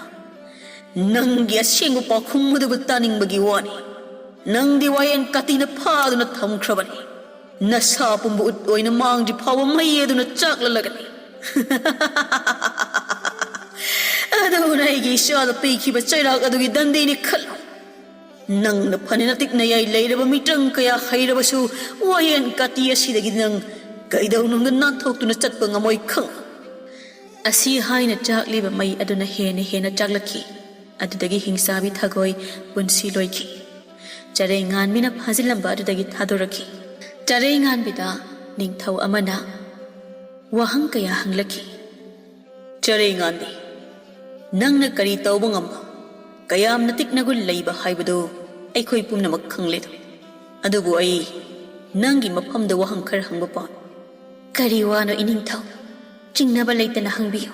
Speaker 2: ꯅꯪꯒꯤ ꯑꯁꯦꯡꯕ ꯄꯥꯎꯈꯨꯝ ꯑꯗꯨꯕꯨ ꯇꯥꯅꯤꯡꯕꯒꯤ ꯋꯥꯅꯤ ꯅꯪꯗꯤ ꯋꯥꯌꯦꯟ ꯀꯥꯇꯤꯅ ꯐꯥꯗꯨꯅ ꯊꯝꯈ꯭ꯔꯕꯅꯤ ꯅꯁꯥ ꯄꯨꯝꯕ ꯎꯠ ꯑꯣꯏꯅ ꯃꯥꯡꯗ꯭ꯔꯤ ꯐꯥꯎꯕ ꯃꯩ ꯑꯗꯨꯅ ꯆꯥꯛꯂꯂꯒꯅꯤ ꯑꯗꯨꯅ ꯑꯩꯒꯤ ꯏꯆꯥꯗ ꯄꯤꯈꯤꯕ ꯆꯩꯔꯥꯛ ꯑꯗꯨꯒꯤ ꯗꯟꯗꯤꯅꯤ ꯈꯜꯂꯨ ꯅꯪꯅ ꯐꯅꯅ ꯇꯤꯛꯅꯌꯥꯏ ꯂꯩꯔꯕ ꯃꯤꯇ꯭ꯔꯪ ꯀꯌꯥ ꯍꯩꯔꯕꯁꯨ ꯋꯥꯌꯦꯟ ꯀꯥꯇꯤ ꯑꯁꯤꯗꯒꯤ ꯅꯪ ꯀꯩꯗꯧꯅꯨꯡꯗ ꯅꯥꯟꯊꯣꯛꯇꯨꯅ ꯆꯠꯄ ꯉꯝꯃꯣꯏ ꯈꯪ
Speaker 1: ꯑꯁꯤ ꯍꯥꯏꯅ ꯆꯥꯛꯂꯤꯕ ꯃꯩ ꯑꯗꯨꯅ ꯍꯦꯟꯅ ꯆꯥꯛꯂꯛꯈꯤ ꯑꯗꯨꯗꯒꯤ ꯍꯤꯡꯆꯥꯕꯤ ꯊꯥꯒꯣꯏ ꯄꯨꯟꯁꯤ ꯂꯣꯏꯈꯤ ꯆꯔꯩꯉꯥꯟꯕꯤꯅ ꯐꯥꯖꯤꯜꯂꯝꯕ ꯑꯗꯨꯗꯒꯤ ꯊꯥꯗꯣꯔꯛꯈꯤ ꯆꯔꯩꯉꯥꯟꯕꯤꯗ ꯅꯤꯡꯊꯧ ꯑꯃꯅ ꯋꯥꯍꯪ ꯀꯌꯥ ꯍꯪꯂꯛꯈꯤ
Speaker 2: ꯆꯔꯩꯉꯥꯟꯕꯤ ꯅꯪꯅ ꯀꯔꯤ ꯇꯧꯕ ꯉꯝꯕ ꯀꯌꯥꯝꯅ ꯇꯤꯛꯅꯒꯨꯟ ꯂꯩꯕ ꯍꯥꯏꯕꯗꯨ ꯑꯩꯈꯣꯏ ꯄꯨꯝꯅꯃꯛ ꯈꯪꯂꯦꯗ ꯑꯗꯨꯕꯨ ꯑꯩ ꯅꯪꯒꯤ ꯃꯐꯝꯗ ꯋꯥꯍꯪ ꯈꯔ ꯍꯪꯕ ꯄꯥꯝꯃꯤ
Speaker 1: ꯀꯔꯤ ꯋꯥꯅꯣ ꯏꯅꯤꯡꯊꯧ ꯆꯤꯡꯅꯕ ꯂꯩꯇꯅ ꯍꯪꯕꯤꯌꯨ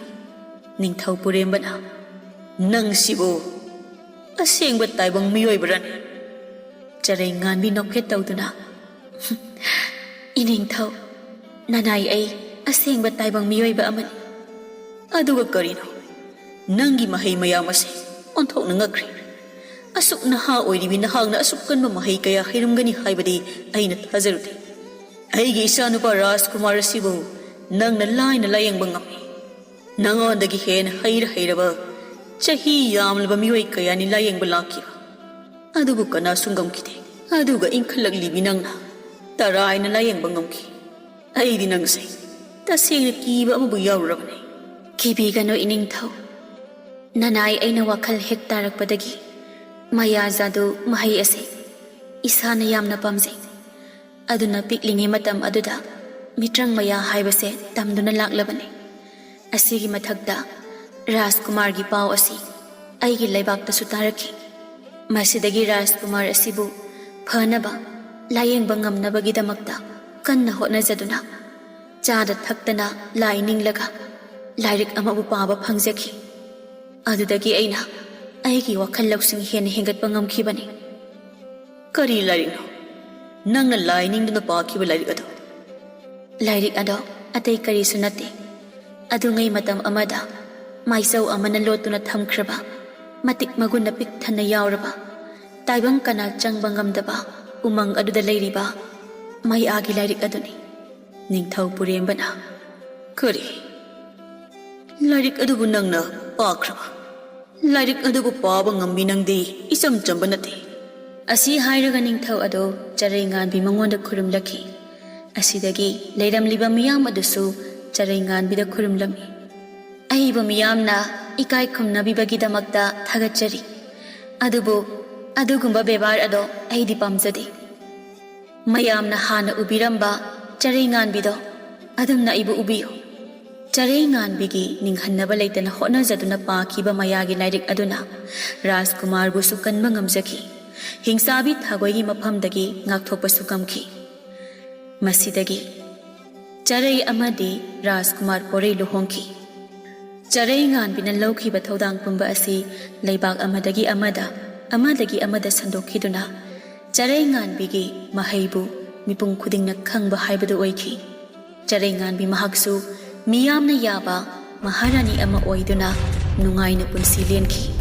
Speaker 1: ꯅꯤꯡꯊꯧ ꯄꯨꯔꯦꯝꯕꯅ
Speaker 2: ꯅꯪꯁꯤꯕꯨ ꯑꯁꯦꯡꯕ ꯇꯥꯏꯕꯪ ꯃꯤꯑꯣꯏꯕꯔꯅꯤ
Speaker 1: ꯆꯔꯩꯉꯥꯟꯕꯤ ꯅꯣꯛꯐꯦꯠ ꯇꯧꯗꯨꯅ ꯏꯅꯤꯡꯊꯧ ꯅꯅꯥꯏ ꯑꯩ ꯑꯁꯦꯡꯕ ꯇꯥꯏꯕꯪ ꯃꯤꯑꯣꯏꯕ ꯑꯃꯅꯤ
Speaker 2: ꯑꯗꯨꯒ ꯀꯔꯤꯅꯣ ꯅꯪꯒꯤ ꯃꯍꯩ ꯃꯌꯥꯝ ꯑꯁꯤ ꯑꯣꯟꯊꯣꯛꯅ ꯉꯛꯈ꯭ꯔꯦ ꯑꯁꯨꯛ ꯅꯍꯥ ꯑꯣꯏꯔꯤꯕꯤ ꯅꯍꯥꯛꯅ ꯑꯁꯨꯛ ꯀꯟꯕ ꯃꯍꯩ ꯀꯌꯥ ꯍꯩꯔꯝꯒꯅꯤ ꯍꯥꯏꯕꯗꯤ ꯑꯩꯅ ꯊꯥꯖꯔꯨꯗꯦ ꯑꯩꯒꯤ ꯏꯆꯥꯅꯨꯄꯥ ꯔꯥꯖꯀꯨꯃꯥꯔ ꯑꯁꯤꯕꯨ ꯅꯪꯅ ꯂꯥꯏꯅ ꯂꯥꯌꯦꯡꯕ ꯉꯝꯃꯤ ꯅꯉꯣꯟꯗꯒꯤ ꯍꯦꯟꯅ ꯍꯩꯔꯕ ꯆꯍꯤ ꯌꯥꯝꯂꯕ ꯃꯤꯑꯣꯏ ꯀꯌꯥꯅꯤ ꯂꯥꯌꯦꯡꯕ ꯂꯥꯛꯈꯤꯕ ꯑꯗꯨꯕꯨ ꯀꯅꯥꯁꯨ ꯉꯝꯈꯤꯗꯦ ꯑꯗꯨꯒ ꯏꯟꯈꯠꯂꯛꯂꯤꯕꯤ ꯅꯪꯅ ꯇꯔꯥꯏꯅ ꯂꯥꯌꯦꯡꯕ ꯉꯝꯈꯤ ꯑꯩꯗꯤ ꯅꯪꯁꯦ ꯇꯁꯦꯡꯅ ꯀꯤꯕ ꯑꯃꯕꯨ ꯌꯥꯎꯔꯨꯔꯕꯅꯤ
Speaker 1: ꯀꯤꯕꯤꯒꯅꯨ ꯏꯅꯤꯡꯊꯧ ꯅꯅꯥꯏ ꯑꯩꯅ ꯋꯥꯈꯜ ꯍꯦꯛ ꯇꯥꯔꯛꯄꯗꯒꯤ ꯃꯌꯥ ꯖꯥꯗꯨ ꯃꯍꯩ ꯑꯁꯤ ꯏꯁꯥꯅ ꯌꯥꯝꯅ ꯄꯥꯝꯖꯩ ꯑꯗꯨꯅ ꯄꯤꯛꯂꯤꯉꯩ ꯃꯇꯝ ꯑꯗꯨꯗ ꯃꯤꯇ꯭ꯔꯪ ꯃꯌꯥ ꯍꯥꯏꯕꯁꯦ ꯇꯝꯗꯨꯅ ꯂꯥꯛꯂꯕꯅꯤ ꯑꯁꯤꯒꯤ ꯃꯊꯛꯇ ꯔꯥꯖꯀꯨꯃꯥꯔꯒꯤ ꯄꯥꯎ ꯑꯁꯤ ꯑꯩꯒꯤ ꯂꯩꯕꯥꯛꯇꯁꯨ ꯇꯥꯔꯛꯈꯤ ꯃꯁꯤꯗꯒꯤ ꯔꯥꯖꯀꯨꯃꯥꯔ ꯑꯁꯤꯕꯨ ꯐꯅꯕ ꯂꯥꯌꯦꯡꯕ ꯉꯝꯅꯕꯒꯤꯗꯃꯛꯇ ꯀꯟꯅ ꯍꯣꯠꯅꯖꯗꯨꯅ ꯆꯥꯗ ꯊꯛꯇꯅ ꯂꯥꯏ ꯅꯤꯡꯂꯒ ꯂꯥꯏꯔꯤꯛ ꯑꯃꯕꯨ ꯄꯥꯕ ꯐꯪꯖꯈꯤ ꯑꯗꯨꯗꯒꯤ ꯑꯩꯅ ꯑꯩꯒꯤ ꯋꯥꯈꯜ ꯂꯧꯁꯤꯡ ꯍꯦꯟꯅ ꯍꯦꯟꯒꯠꯄ ꯉꯝꯈꯤꯕꯅꯤ
Speaker 2: ꯀꯔꯤ ꯂꯥꯏꯔꯤꯛꯅꯣ ꯅꯪꯅ ꯂꯥꯏ ꯅꯤꯡꯗꯨꯅ ꯄꯥꯈꯤꯕ ꯂꯥꯏꯔꯤꯛ ꯑꯗꯣ
Speaker 1: ꯂꯥꯏꯔꯤꯛ ꯑꯗꯣ ꯑꯇꯩ ꯀꯔꯤꯁꯨ ꯅꯠꯇꯦ ꯑꯗꯨꯉꯩ ꯃꯇꯝ ꯑꯃꯗ ꯃꯥꯏꯆꯧ ꯑꯃꯅ ꯂꯣꯠꯇꯨꯅ ꯊꯝꯈ꯭ꯔꯕ ꯃꯇꯤꯛ ꯃꯒꯨꯟꯅ ꯄꯤꯛ ꯊꯟꯅ ꯌꯥꯎꯔꯕ ꯇꯥꯏꯕꯪ ꯀꯅꯥ ꯆꯪꯕ ꯉꯝꯗꯕ ꯎꯃꯪ ꯑꯗꯨꯗ ꯂꯩꯔꯤꯕ ꯃꯩꯥꯒꯤ ꯂꯥꯏꯔꯤꯛ ꯑꯗꯨꯅꯤ ꯅꯤꯡꯊꯧ ꯄꯨꯔꯦꯝꯕꯅ
Speaker 2: ꯀꯔꯤ ꯂꯥꯏꯔꯤꯛ ꯑꯗꯨꯕꯨ ꯅꯪꯅ ꯄꯥꯈ꯭ꯔꯕ ꯂꯥꯏꯔꯤꯛ ꯑꯗꯨꯕꯨ ꯄꯥꯕ ꯉꯝꯕꯤ ꯅꯪꯗꯤ ꯏꯆꯝ ꯆꯝꯕ ꯅꯠꯇꯦ
Speaker 1: ꯑꯁꯤ ꯍꯥꯏꯔꯒ ꯅꯤꯡꯊꯧ ꯑꯗꯣ ꯆꯔꯩ ꯉꯥꯟꯕꯤ ꯃꯉꯣꯟꯗ ꯈꯨꯔꯨꯝꯂꯛꯈꯤ꯫ ꯑꯁꯤꯗꯒꯤ ꯂꯩꯔꯝꯂꯤꯕ ꯃꯤꯌꯥꯝ ꯑꯗꯨꯁꯨ ꯆꯔꯩ ꯉꯥꯟꯕꯤꯗ ꯈꯨꯔꯨꯝꯂꯝꯃꯤ꯫ ꯑꯩꯕꯨ ꯃꯤꯌꯥꯝꯅ ꯏꯀꯥꯏ ꯈꯨꯝꯅꯕꯤꯕꯒꯤꯗꯃꯛꯇ ꯊꯥꯒꯠꯆꯔꯤ, ꯑꯗꯨꯕꯨ ꯑꯗꯨꯒꯨꯝꯕ ꯕꯦꯕꯥꯔ ꯑꯗꯣ ꯑꯩꯗꯤ ꯄꯥꯝꯖꯗꯦ꯫ ꯃꯌꯥꯝꯅ ꯍꯥꯟꯅ ꯎꯕꯤꯔꯝꯕ ꯆꯔꯩ ꯉꯥꯟꯕꯤꯗꯣ ꯑꯗꯨꯝꯅ ꯑꯩꯕꯨ ꯎꯕꯤꯌꯨ꯫ ꯆꯔꯩ ꯉꯥꯟꯕꯤꯒꯤ ꯅꯤꯡꯍꯟꯅꯕ ꯂꯩꯇꯅ ꯍꯣꯠꯅꯖꯗꯨꯅ ꯄꯥꯈꯤꯕ ꯃꯌꯥꯒꯤ ꯂꯥꯏꯔꯤꯛ ꯑꯗꯨꯅ ꯔꯥꯖꯀꯨꯃꯥꯔꯕꯨꯁꯨ ꯀꯟꯕ ꯉꯝꯖꯈꯤ, ꯍꯤꯡꯁꯥꯕꯤ ꯊꯥꯒꯣꯏꯒꯤ ꯃꯐꯝꯗꯒꯤ ꯉꯥꯛꯊꯣꯛꯄꯁꯨ ꯉꯝꯈꯤ꯫ ꯃꯁꯤꯗꯒꯤ ꯆꯔꯩ ꯑꯃꯗꯤ ꯔꯥꯖꯀꯨꯃꯥꯔ ꯄꯣꯔꯩ ꯂꯨꯍꯣꯡꯈꯤ꯫ ꯆꯔꯩ ꯉꯥꯟꯕꯤꯅ ꯂꯧꯈꯤꯕ ꯊꯧꯗꯥꯡ ꯄꯨꯝꯕ ꯑꯁꯤ ꯂꯩꯕꯥꯛ ꯑꯃꯗꯒꯤ ꯑꯃꯗ ꯁꯟꯗꯣꯛꯈꯤꯗꯨꯅ ꯆꯔꯩ ꯉꯥꯟꯕꯤꯒꯤ ꯃꯍꯩꯕꯨ ꯃꯤꯄꯨꯝ ꯈꯨꯗꯤꯡꯅ ꯈꯪꯕ ꯍꯥꯏꯕꯗꯨ ꯑꯣꯏꯈꯤ꯫ ꯆꯔꯩ ꯉꯥꯟꯕꯤ ꯃꯍꯥꯛꯁꯨ ꯃꯤꯌꯥꯝꯅ ꯌꯥꯕ ꯃꯍꯥꯔꯥꯅꯤ ꯑꯃ ꯑꯣꯏꯗꯨꯅ ꯅꯨꯡꯉꯥꯏꯅ ꯄꯨꯟꯁꯤ ꯂꯦꯟꯈꯤ꯫